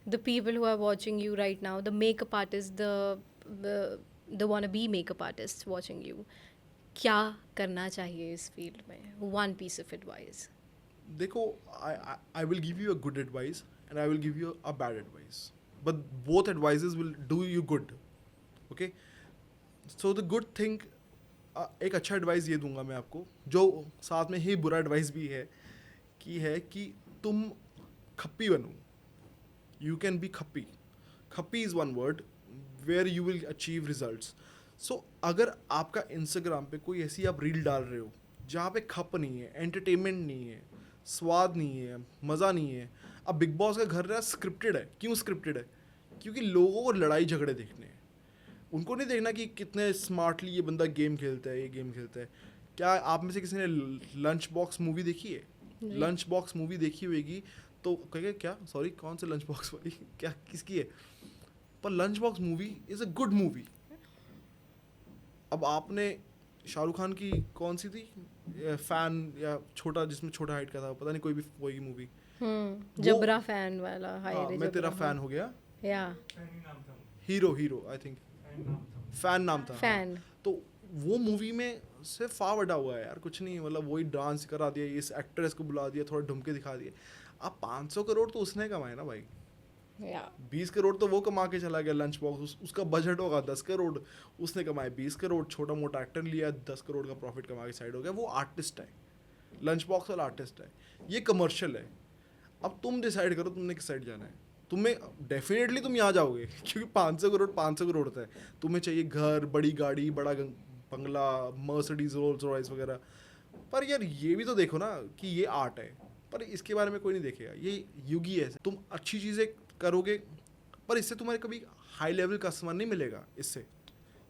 the people who are watching you right now, the makeup artists, the wannabe makeup artists watching you, क्या करना चाहिए इस फील्ड में? One piece of advice. देखो, I will give you a good advice and I will give you a bad advice, but both advices will do you good. Okay, so the good thing, एक अच्छा advice ये दूंगा मैं आपको, जो साथ में ही बुरा एडवाइस भी है कि तुम खप्पी बनो। You can be happy. Happy is one word where you will achieve results. So अगर आपका इंस्टाग्राम पे कोई ऐसी आप रील डाल रहे हो जहाँ पे खप नहीं है, एंटरटेनमेंट नहीं है, स्वाद नहीं है, मज़ा नहीं है। अब बिग बॉस का घर रहा स्क्रिप्टेड है। क्यों स्क्रिप्टेड है? क्योंकि लोगों को लड़ाई झगड़े देखने हैं, उनको नहीं देखना कि कितने स्मार्टली ये बंदा गेम खेलता है, ये गेम खेलता है। क्या आप में से किसी ने लंच बॉक्स मूवी देखी है? लंच बॉक्स मूवी देखी होगी तो कहेंगे क्या, सॉरी कौन से लंच बॉक्स वाली, क्या किसकी है? पर lunch box movie is a good movie. अब आपने शाहरुख खान की कौन सी थी फैन, या छोटा, जिसमें छोटा हाइट का था, पता नहीं कोई भी कोई मूवी, जबरा फैन वाला, हाय हाँ, रे मैं तेरा जबरा, फैन हो गया, या हीरो आई थिंक फैन नाम था। फैन। तो वो मूवी में से फावड़ा हुआ है यार, कुछ नहीं, मतलब वही डांस करा दिया, इस एक्ट्रेस को बुला दिया, थोड़ा ढुमके दिखा दिए। अब 500 करोड़ तो उसने कमाए ना भाई, या 20 करोड़ तो वो कमा के चला गया लंच बॉक्स, उसका बजट होगा 10 करोड़, उसने कमाए 20 करोड़, छोटा मोटा एक्टर लिया, 10 करोड़ का प्रॉफिट कमा के साइड हो गया। वो आर्टिस्ट है, लंच बॉक्स वाला आर्टिस्ट है, ये कमर्शियल है। अब तुम डिसाइड करो तुमने किस साइड जाना है। तुम्हें डेफिनेटली तुम यहाँ जाओगे क्योंकि 500 करोड़ होता है। तुम्हें चाहिए घर, बड़ी गाड़ी, बड़ा बंगला, मर्सिडीज, रोल्स रॉयस वगैरह। पर यार ये भी तो देखो ना कि ये आर्ट है, पर इसके बारे में कोई नहीं देखेगा, ये युग ही है। तुम अच्छी चीज़ें करोगे पर इससे तुम्हारे कभी हाई लेवल कस्टमर नहीं मिलेगा। इससे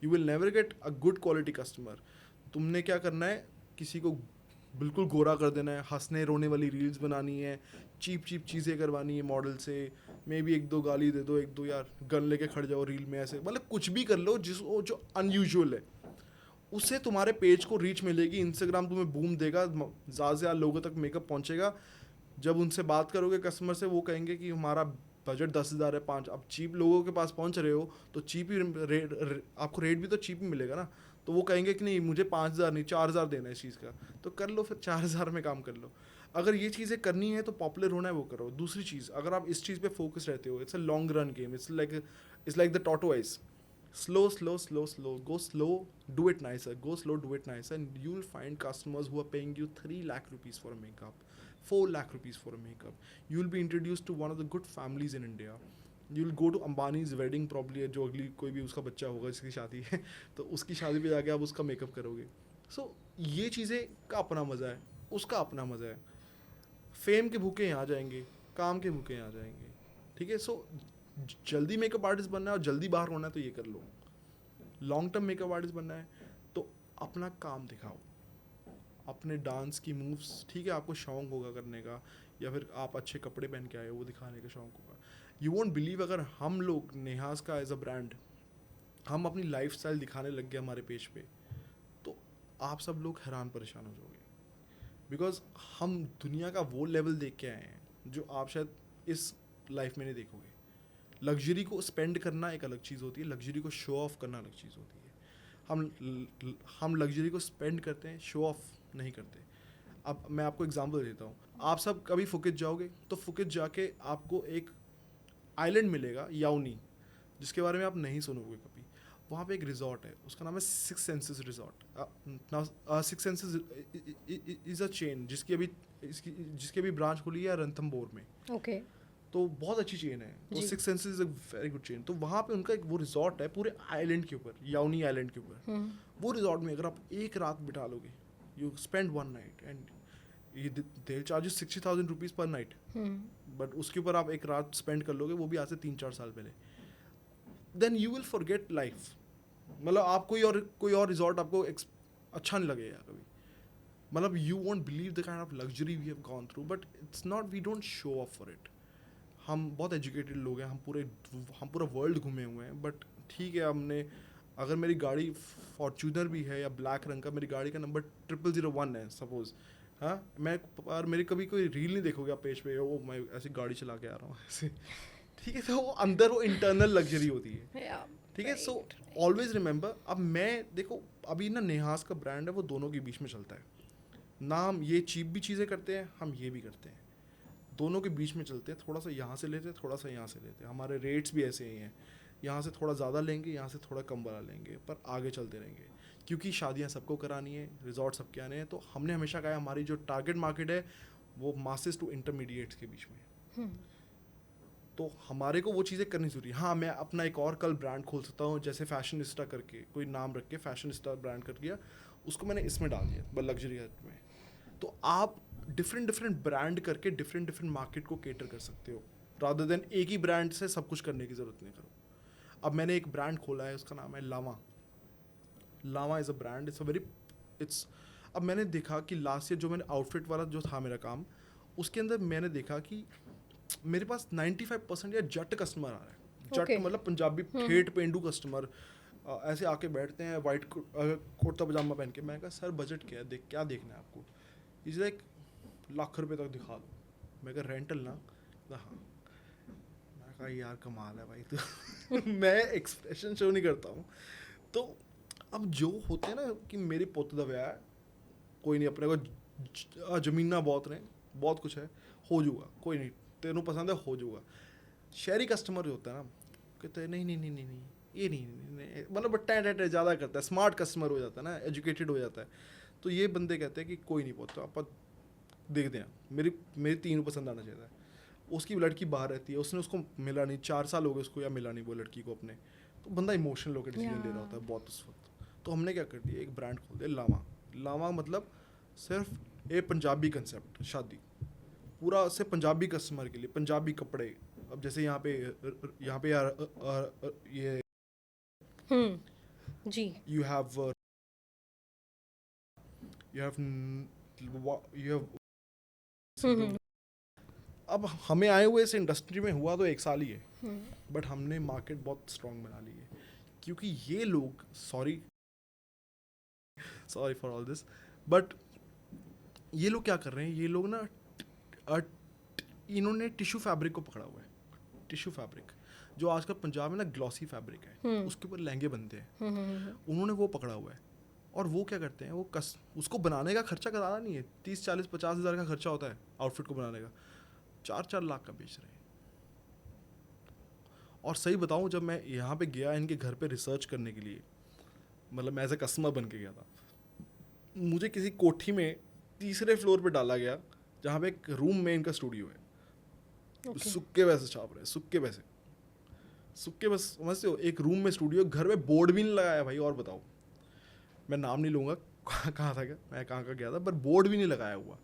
you will never get a good quality customer. तुमने क्या करना है, किसी को बिल्कुल गोरा कर देना है, हंसने रोने वाली रील्स बनानी है, चीप चीज़ें करवानी है मॉडल से, मे भी 1-2 गाली दे दो, 1-2 यार गन लेके खड़ जाओ रील में, ऐसे मतलब कुछ भी कर लो जो अनयूजुअल है, उससे तुम्हारे पेज को रीच मिलेगी। इंस्टाग्राम तुम्हें बूम देगा, ज़्यादा से ज़्यादा लोगों तक मेकअप पहुंचेगा। जब उनसे बात करोगे कस्टमर से, वो कहेंगे कि हमारा बजट 10,000 है, 5। अब चीप लोगों के पास पहुंच रहे हो तो चीप ही आपको रेट भी तो चीप ही मिलेगा ना। तो वो कहेंगे कि नहीं मुझे 5,000 नहीं 4,000 देना है इस चीज़ का, तो कर लो फिर 4,000 में काम कर लो। अगर ये चीज़ें करनी है तो पॉपुलर होना है वो करो। दूसरी चीज़, अगर आप इस चीज़ पे फोकस रहते हो, it's a long run game, it's like the tortoise, slow go slow, do it nicer, go slow, do it nicer, and you will find customers who are paying you 3 lakh rupees for a makeup, 4 lakh rupees for a makeup. You will be introduced to one of the good families in India. You will go to Ambani's wedding probably, जो अगली कोई भी उसका बच्चा होगा जिसकी शादी है तो उसकी शादी पे जाके आप उसका मेकअप करोगे। So ये चीज़ें का अपना मज़ा है, उसका अपना मज़ा है। फेम के भूखे यहाँ जाएंगे, काम के भूखे यहाँ जाएंगे। ठीक है, सो जल्दी मेकअप आर्टिस्ट बनना है और जल्दी बाहर होना है तो ये कर लो। लॉन्ग टर्म मेकअप आर्टिस्ट बनना है तो अपना काम दिखाओ, अपने डांस की मूव्स, ठीक है आपको शौक होगा करने का, या फिर आप अच्छे कपड़े पहन के आए हो वो दिखाने का शौक होगा। यू वोंट बिलीव, अगर हम लोग नेहास का एज अ ब्रांड हम अपनी लाइफ स्टाइल दिखाने लग गए हमारे पेज पे, तो आप सब लोग हैरान परेशान हो जाओगे। बिकॉज हम दुनिया का वो लेवल देख के आए हैं जो आप शायद इस लाइफ में नहीं देखोगे। लग्जरी को स्पेंड करना एक अलग चीज़ होती है, लग्जरी को शो ऑफ करना अलग चीज़ होती है। हम लग्जरी को स्पेंड करते हैं, शो ऑफ नहीं करते। अब मैं आपको एग्जांपल देता हूँ, आप सब कभी फुकेत जाओगे तो फुकेत जाके आपको एक आइलैंड मिलेगा याउनी, जिसके बारे में आप नहीं सुनोगे कभी। वहाँ पे एक रिजॉर्ट है, उसका नाम है six senses resort. Six Senses is a chain जिसकी अभी ब्रांच खुली है रणथंभौर में। ओके। तो बहुत अच्छी चेन है, तो जी। Six Senses is a very good chain. तो वहाँ पे उनका एक वो रिजॉर्ट है पूरे आइलैंड के ऊपर, याउनी आइलैंड के ऊपर। वो रिजॉर्ट में अगर आप एक रात बिता लोगे, you spend one night and they charge 60,000 rupees पर नाइट, बट उसके ऊपर आप एक रात स्पेंड कर लोगे, वो भी आज से 3-4 साल पहले, then you will forget life. मतलब आप कोई और रिजॉर्ट आपको अच्छा नहीं लगेगा कभी। मतलब you won't believe the kind of luxury we have gone through, but it's not, we don't show off for it. हम बहुत एजुकेटेड लोग हैं, हम पूरा वर्ल्ड घूमे हुए हैं, बट ठीक है, हमने अगर मेरी गाड़ी फॉर्चूनर भी है या ब्लैक रंग का, मेरी गाड़ी का नंबर 0001 है सपोज, हाँ, मैं और मेरी कभी कोई रील नहीं देखोगे आप पेज पे, ओ मैं ऐसी गाड़ी चला के आ रहा हूँ ऐसे, ठीक है। तो वो अंदर वो इंटरनल लग्जरी होती है, ठीक है। सो ऑलवेज रिमेंबर, अब मैं देखो अभी ना नेहास का ब्रांड है वो दोनों के बीच में चलता है ना। हम ये चीप भी चीज़ें करते हैं, हम ये भी करते हैं, दोनों के बीच में चलते हैं। थोड़ा सा यहाँ से लेते हैं, थोड़ा सा यहाँ से लेते हैं, हमारे रेट्स भी ऐसे ही हैं, यहाँ से थोड़ा ज़्यादा लेंगे, यहाँ से थोड़ा कम वाला लेंगे, पर आगे चलते रहेंगे क्योंकि शादियाँ सबको करानी है, रिजॉर्ट सबके आने हैं। तो हमने हमेशा कहा हमारी जो टारगेट मार्केट है वो मासेस टू इंटरमीडिएट्स के बीच में। तो हमारे को वो चीज़ें करनी जरूरी है। हाँ, मैं अपना एक और कल ब्रांड खोल सकता हूँ, जैसे फैशनिस्टा करके कोई नाम रख के फैशनिस्टा ब्रांड कर दिया, उसको मैंने इसमें डाल दिया लग्जरी में। तो आप डिफरेंट ब्रांड करके डिफरेंट मार्केट को केटर कर सकते हो, रादर देन एक ही ब्रांड से सब कुछ करने की ज़रूरत नहीं करो। अब मैंने एक ब्रांड खोला है, उसका नाम है लावा। लावा इज़ अ ब्रांड, इट्स अब मैंने देखा कि लास्ट ईयर जो मैंने आउटफिट वाला जो था मेरा काम, उसके अंदर मैंने देखा कि मेरे पास 95% या जट कस्टमर आ रहा है। जट मतलब पंजाबी ठेठ पेंडू कस्टमर ऐसे आके बैठते हैं वाइट कुर्ता पजामा पहन के। मैं कहा सर बजट क्या है, क्या देखना है आपको? इज लाइक ₹1,00,000 तक दिखा दो। मैं कहा रेंटल ना? हाँ। मैं कहा यार कमाल है भाई तो मैं एक्सप्रेशन शो नहीं करता हूँ। तो अब जो होते हैं ना कि मेरे पुत दा ब्याह है, कोई नहीं, अपने को जमीना बहुत ने, बहुत कुछ है, हो जाऊगा, कोई नहीं, तेनों पसंद है हो जाऊगा। शहरी कस्टमर जो होता है ना, कहते हैं नहीं ये नहीं, मतलब बट्टा ज़्यादा करता है, स्मार्ट कस्टमर हो जाता है ना, एजुकेटेड हो जाता है। तो ये बंदे कहते हैं कि कोई नहीं पहुँचता, आप देखते हैं, मेरी 3 पसंद आना चाहिए था। उसकी लड़की बाहर रहती है, उसने उसको मिला नहीं, 4 साल हो गए उसको या मिला नहीं वो लड़की को अपने। तो बंदा इमोशनल होकर डिसीजन ले रहा होता है बहुत उस वक्त। तो हमने क्या कर दिया, एक ब्रांड खोल दिया लावा। लावा मतलब सिर्फ एक पंजाबी कंसेप्ट, शादी पूरा से पंजाबी कस्टमर के लिए, पंजाबी कपड़े। अब जैसे यहाँ पे यार ये जी, यू हैव अब हमें आए हुए इस इंडस्ट्री में हुआ तो 1 साल ही है, बट हमने मार्केट बहुत स्ट्रॉन्ग बना ली है। क्योंकि ये लोग sorry for all this, but ये लोग क्या कर रहे हैं, ये लोग ना इन्होंने टिश्यू फैब्रिक को पकड़ा हुआ है। टिश्यू फैब्रिक जो आजकल पंजाब में ना ग्लॉसी फैब्रिक है, उसके ऊपर लहंगे बनते हैं, उन्होंने वो पकड़ा हुआ है। और वो क्या करते हैं, वो उसको बनाने का खर्चा ज़्यादा नहीं है, 30-40-50 हज़ार का खर्चा होता है आउटफिट को बनाने का, 4-4 लाख का बेच रहे हैं। और सही बताऊं, जब मैं यहाँ पे गया इनके घर पे रिसर्च करने के लिए, मतलब मैं एज ए कस्टमर बन के गया था, मुझे किसी कोठी में 3रे फ्लोर पे डाला गया जहाँ पे एक रूम में इनका स्टूडियो है। सुक्के पैसे छाप रहे, सुक्के बस समझते हो, एक रूम में स्टूडियो, घर में बोर्ड भी नहीं लगाया भाई। और बताओ, मैं नाम नहीं लूँगा कहाँ था, क्या मैं कहाँ का गया था, पर बोर्ड भी नहीं लगाया हुआ।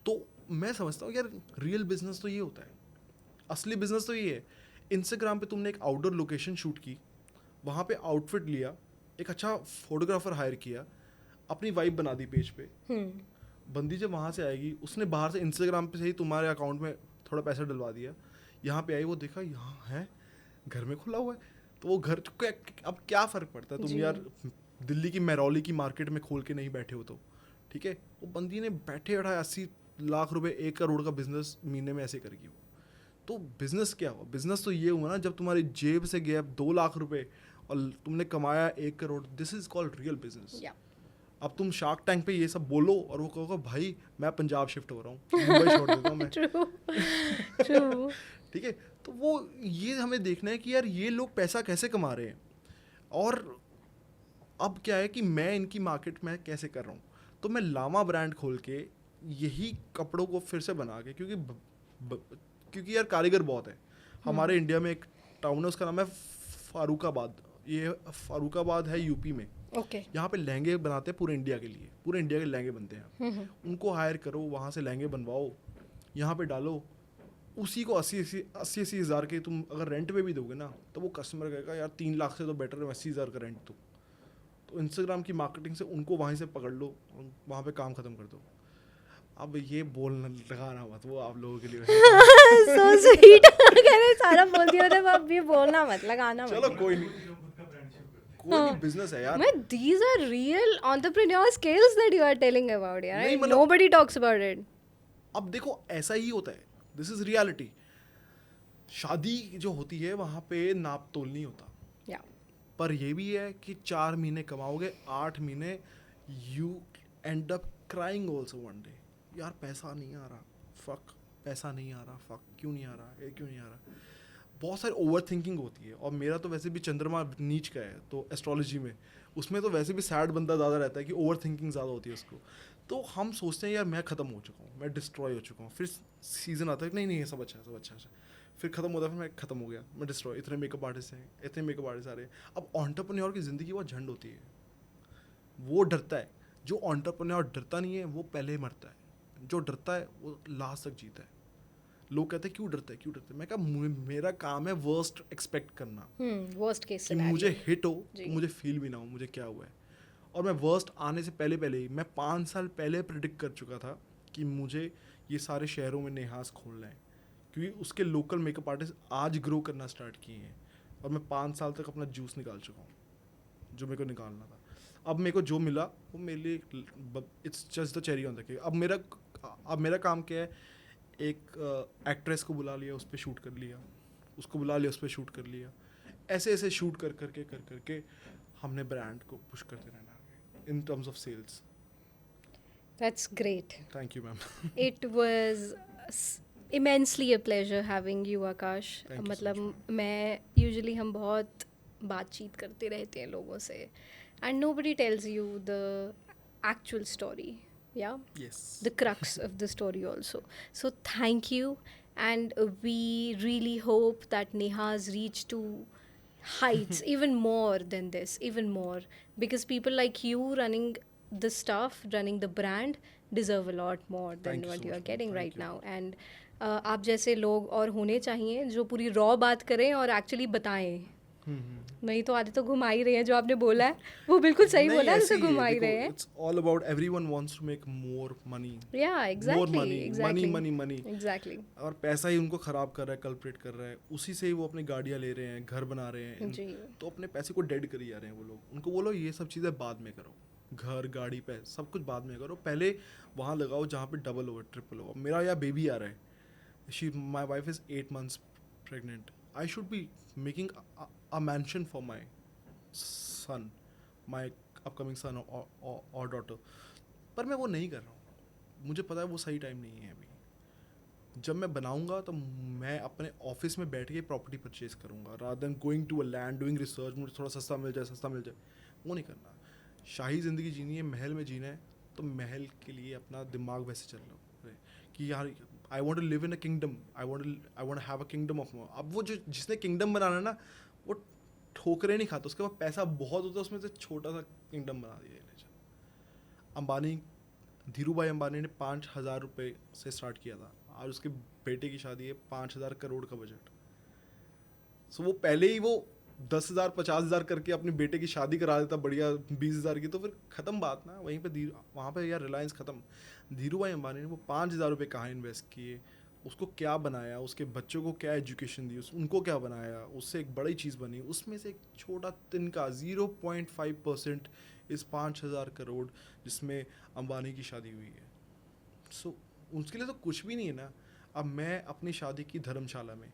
तो मैं समझता हूँ यार रियल बिजनेस तो ये होता है, असली बिजनेस तो ये है। इंस्टाग्राम पे तुमने एक आउटडोर लोकेशन शूट की, वहाँ पे आउटफिट लिया, एक अच्छा फोटोग्राफर हायर किया, अपनी वाइब बना दी पेज पे। बंदी जब वहाँ से आएगी, उसने बाहर से इंस्टाग्राम पे से ही तुम्हारे अकाउंट में थोड़ा पैसा डलवा दिया, यहाँ पे आई, वो देखा यहाँ है, घर में खुला हुआ है, तो वो घर अब क्या फ़र्क पड़ता है, तुम जी। यार दिल्ली की महरौली की मार्केट में खोल के नहीं बैठे हो तो ठीक है। वो बंदी ने बैठे बैठाए 80 लाख रुपए 1 करोड़ का बिजनेस महीने में ऐसे करेगी वो। तो बिजनेस क्या हुआ? बिजनेस तो ये हुआ ना जब तुम्हारी जेब से गया 2 लाख रुपए और तुमने कमाया 1 crore. This is called real business. अब तुम शार्क टैंक पे ये सब बोलो और वो कहोगे भाई मैं पंजाब शिफ्ट हो रहा हूँ, मुंबई छोड़ देता हूँ मैं। ट्रू। ठीक है, तो वो ये हमें देखना है कि यार ये लोग पैसा कैसे कमा रहे हैं, और अब क्या है कि मैं इनकी मार्केट में कैसे कर रहा हूँ। तो मैं लामा ब्रांड खोल के यही कपड़ों को फिर से बना के, क्योंकि यार कारीगर बहुत है हमारे इंडिया में। एक टाउन है, उसका नाम है फारूकाबाद। ये फारूकाबाद है यूपी में। ओके। यहाँ पे लहंगे बनाते हैं पूरे इंडिया के लिए, पूरे इंडिया के लहंगे बनते हैं। उनको हायर करो, वहाँ से लहंगे बनवाओ, यहाँ पे डालो, उसी को 80 हज़ार के तुम अगर रेंट पे भी दोगे ना, तो वो कस्टमर कहेगा यार 3 लाख से तो बेटर है 80 हज़ार का रेंट दो। तो इंस्टाग्राम की मार्केटिंग से उनको वहीं से पकड़ लो, वहाँ पे काम ख़त्म कर दो। अब ये बोलना लगाना मत, वो आप लोगों के लिए सो स्वीट। कहने सारा बोल दिया था, अब ये बोलना मत, लगाना मत। चलो कोई नहीं, कोई नहीं, बिजनेस है यार। Man, these are real entrepreneur skills that you are telling about, यार. नहीं, मतलब- Nobody talks about it. अब देखो ऐसा ही होता है, दिस इज रियलिटी। शादी जो होती है वहाँ पे नाप तोल नहीं होता, Yeah. पर ये भी है कि 4 महीने कमाओगे, 8 महीने you and up crying also one day, यार पैसा नहीं आ रहा, फक पैसा नहीं आ रहा, फक क्यों नहीं आ रहा, ये क्यों नहीं आ रहा। बहुत सारी ओवर थिंकिंग होती है, और मेरा तो वैसे भी चंद्रमा नीच का है, तो एस्ट्रोलॉजी में उसमें तो वैसे भी सैड बंदा ज़्यादा रहता है कि ओवर थिंकिंग ज़्यादा होती है उसको। तो हम सोचते हैं यार मैं ख़त्म हो चुका हूँ, मैं डिस्ट्रॉय हो चुका हूँ, फिर सीज़न आता है नहीं नहीं ये सब अच्छा है, सब अच्छा है, फिर ख़त्म होता है, फिर मैं ख़त्म हो गया, मैं डिस्ट्रॉय। इतने मेकअप आर्टिस्ट हैं, इतने मेकअप आर्टिस्ट आ रहे हैं। अब एंटरप्रेन्योर की ज़िंदगी बहुत झंड होती है, वो डरता है। जो एंटरप्रेन्योर डरता नहीं है वो पहले ही मरता है, जो डरता है वो लास्ट तक जीता है। लोग कहते हैं क्यों डरते हैं, क्यों डरते हैं। मैं कहा मेरा काम है वर्स्ट एक्सपेक्ट करना, Worst case कि scenario. मुझे हिट हो जी. तो मुझे फील भी ना हो मुझे क्या हुआ है। और मैं वर्स्ट आने से पहले ही मैं 5 साल पहले प्रिडिक्ट कर चुका था कि मुझे ये सारे शहरों में नेहास खोलना है, क्योंकि उसके लोकल मेकअप आर्टिस्ट आज ग्रो करना स्टार्ट किए हैं, और मैं 5 साल तक अपना जूस निकाल चुका हूँ जो मेरे को निकालना था। अब मेरे को जो मिला वो मेरे लिए it's just the cherry on the cake. अब मेरा काम क्या है, एक एक्ट्रेस को बुला लिया, उस पर शूट कर लिया, उसको बुला लिया, उस पर शूट कर लिया, ऐसे ऐसे शूट कर करके हमने ब्रांड को पुश करते रहना है in terms of sales. That's great. Thank you ma'am. It was immensely a pleasure having you, Akash. Thank you so मतलब मैं usually हम बहुत बातचीत करते रहते हैं लोगों से, and nobody tells you the actual story. Yeah. Yes, The crux of the story also. So thank you, and we really hope that Neha's reach to heights even more than this, even more, because people like you running the stuff, running the brand, deserve a lot more than Thank you what so you are much, ma'am. getting Thank right you. now. And आप जैसे लोग और होने चाहिए जो पूरी raw बात करें और एक्चुअली बताएं, नहीं तो आधे तो घुमा ही रहे हैं। जो आपने बोला है वो बिल्कुल सही बोला है, उसे घुमा ही रहे हैं। It's all about everyone wants to make more money, Yeah, exactly, exactly. Money. Exactly. और पैसा ही उनको खराब कर रहा है, कल्परेट कर रहा है, उसी से ही वो अपनी गाड़ियाँ ले रहे हैं, घर बना रहे हैं। जी. तो अपने पैसे को डेड करी जा रहे हैं वो लोग। उनको बोलो ये सब चीज़ें बाद में करो, घर गाड़ी पे सब कुछ बाद में करो, पहले वहाँ लगाओ जहाँ पे डबल हो ट्रिपल हो। मेरा यहाँ बेबी आ रहा है, my wife is 8 months pregnant, I should be making a mansion for my son, my upcoming son और डॉटर, पर मैं वो नहीं कर रहा हूँ। मुझे पता है वो सही टाइम नहीं है अभी। जब मैं बनाऊंगा तो मैं अपने ऑफिस में बैठ के प्रॉपर्टी परचेज करूंगा, rather than going to a land doing research, मुझे थोड़ा सस्ता मिल जाए, वो नहीं करना। शाही ज़िंदगी जीनी है, महल में जीना है, तो महल के लिए अपना दिमाग वैसे चल रहा है कि यार I want to live in a kingdom, I want have a kingdom of. अब वो जो जिसने किंगडम बनाना है ना, वो ठोकरे नहीं खाता, उसके बाद पैसा बहुत होता है, उसमें से छोटा सा किंगडम बना दिया। अंबानी, धीरू भाई अंबानी ने 5,000 रुपये से स्टार्ट किया था, आज उसके बेटे की शादी है, 5,000 करोड़ का बजट। सो वो पहले ही वो 10,000 50,000 करके अपने बेटे की शादी करा देता बढ़िया 20,000 की, तो फिर ख़त्म बात ना। वहीं पे वहाँ पे यार रिलायंस ख़त्म। धीरू भाई अंबानी ने वो 5,000 रुपये कहाँ इन्वेस्ट किए, उसको क्या बनाया, उसके बच्चों को क्या एजुकेशन दी, उनको क्या बनाया, उससे एक बड़ी चीज़ बनी। उसमें से एक छोटा तिनका 0.5% इस 5,000 करोड़ जिसमें अंबानी की शादी हुई है। सो उसके लिए तो कुछ भी नहीं है ना। अब मैं अपनी शादी की धर्मशाला में,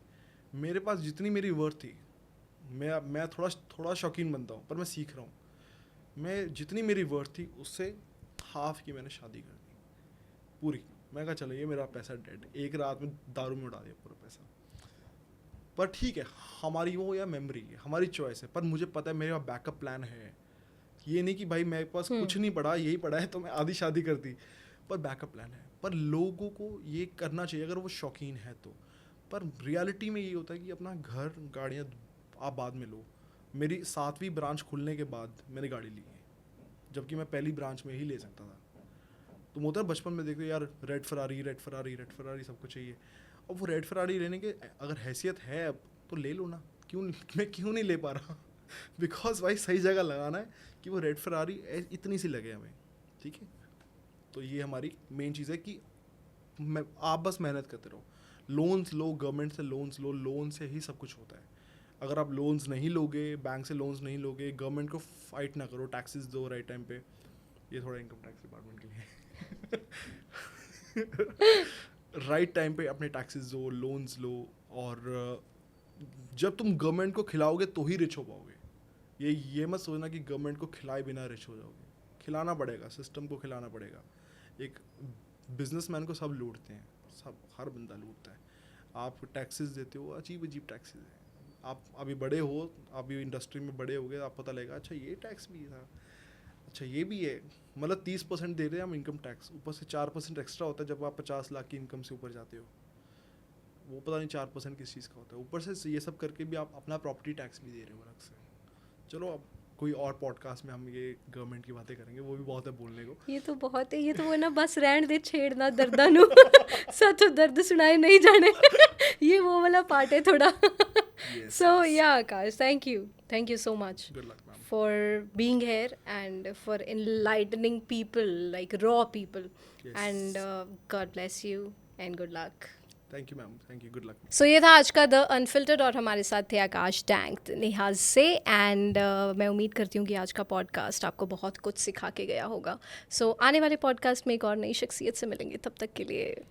मेरे पास जितनी मेरी वर्थ थी, मैं थोड़ा थोड़ा शौकीन बनता हूँ पर मैं सीख रहा हूँ। मैं जितनी मेरी वर्थ थी उससे हाफ की मैंने शादी कर दी पूरी। मैं कहा चलो ये मेरा पैसा डेड, एक रात में दारू में उड़ा दिया पूरा पैसा। पर ठीक है, हमारी वो या मेमोरी है, हमारी चॉइस है। पर मुझे पता है मेरा बैकअप प्लान है। ये नहीं कि भाई मेरे पास कुछ नहीं पड़ा, यही पड़ा है तो मैं आधी शादी कर दी, पर बैकअप प्लान है। पर लोगों को ये करना चाहिए अगर वो शौकीन है तो। पर रियलिटी में ये होता है कि अपना घर गाड़ियाँ आप बाद में लो। मेरी 7वीं ब्रांच खुलने के बाद मैंने गाड़ी ली है, जबकि मैं पहली ब्रांच में ही ले सकता था। तो होता है बचपन में देखते यार रेड फरारी सबको चाहिए। अब वो रेड फरारी लेने के अगर हैसियत है अब तो ले लो ना, मैं क्यों नहीं ले पा रहा बिकॉज भाई सही जगह लगाना है कि वो रेड फरारी इतनी सी लगे हमें, ठीक है। तो ये हमारी मेन चीज़ है कि आप बस मेहनत करते रहो, लोन्स लो, गवर्नमेंट से लोन्स लो, लोन से ही सब कुछ होता है। अगर आप लोन्स नहीं लोगे, बैंक से लोन्स नहीं लोगे, गवर्नमेंट को फाइट ना करो, टैक्सेस दो राइट टाइम पे। ये थोड़ा इनकम टैक्स डिपार्टमेंट के लिए राइट टाइम पे अपने टैक्सेस दो, लोन्स लो, और जब तुम गवर्नमेंट को खिलाओगे तो ही रिच हो पाओगे। ये मत सोचना कि गवर्नमेंट को खिलाए बिना रिच हो जाओगे। खिलाना पड़ेगा, सिस्टम को खिलाना पड़ेगा। एक बिजनेसमैन को सब लूटते हैं, सब हर बंदा लूटता है। आप टैक्सेस देते हो, अजीब अजीब टैक्सेस हैं। आप अभी बड़े हो, अभी इंडस्ट्री में बड़े हो गए, आप पता लगेगा अच्छा ये टैक्स भी था, अच्छा ये भी है। मतलब 30% दे रहे हैं हम इनकम टैक्स, ऊपर से 4% एक्स्ट्रा होता है जब आप 50 लाख की इनकम से ऊपर जाते हो। वो पता नहीं 4% किस चीज़ का होता है। ऊपर से ये सब करके भी आप अपना प्रॉपर्टी टैक्स भी दे रहे हो अलग से। चलो अब कोई और पॉडकास्ट में हम ये गवर्नमेंट की बातें करेंगे, वो भी बहुत है बोलने को। ये तो बहुत है, ये तो वो ना बस रहन दे छेड़ना दर्दानू सच दर्द सुनाए नहीं जाने ये वो वाला पार्ट है थोड़ा। So yeah, Akash, thank you so much Good luck, ma'am. for being here and for enlightening people, like raw people. Yes. And God bless you and good luck. Thank you ma'am, thank you, good luck. So ये था आज का the unfiltered, और हमारे साथ थे आकाश tank निहाज से। And मैं उम्मीद करती हूँ कि आज का पॉडकास्ट आपको बहुत कुछ सिखा के गया होगा। सो आने वाले पॉडकास्ट में एक और नई शख्सियत से मिलेंगे, तब तक के लिए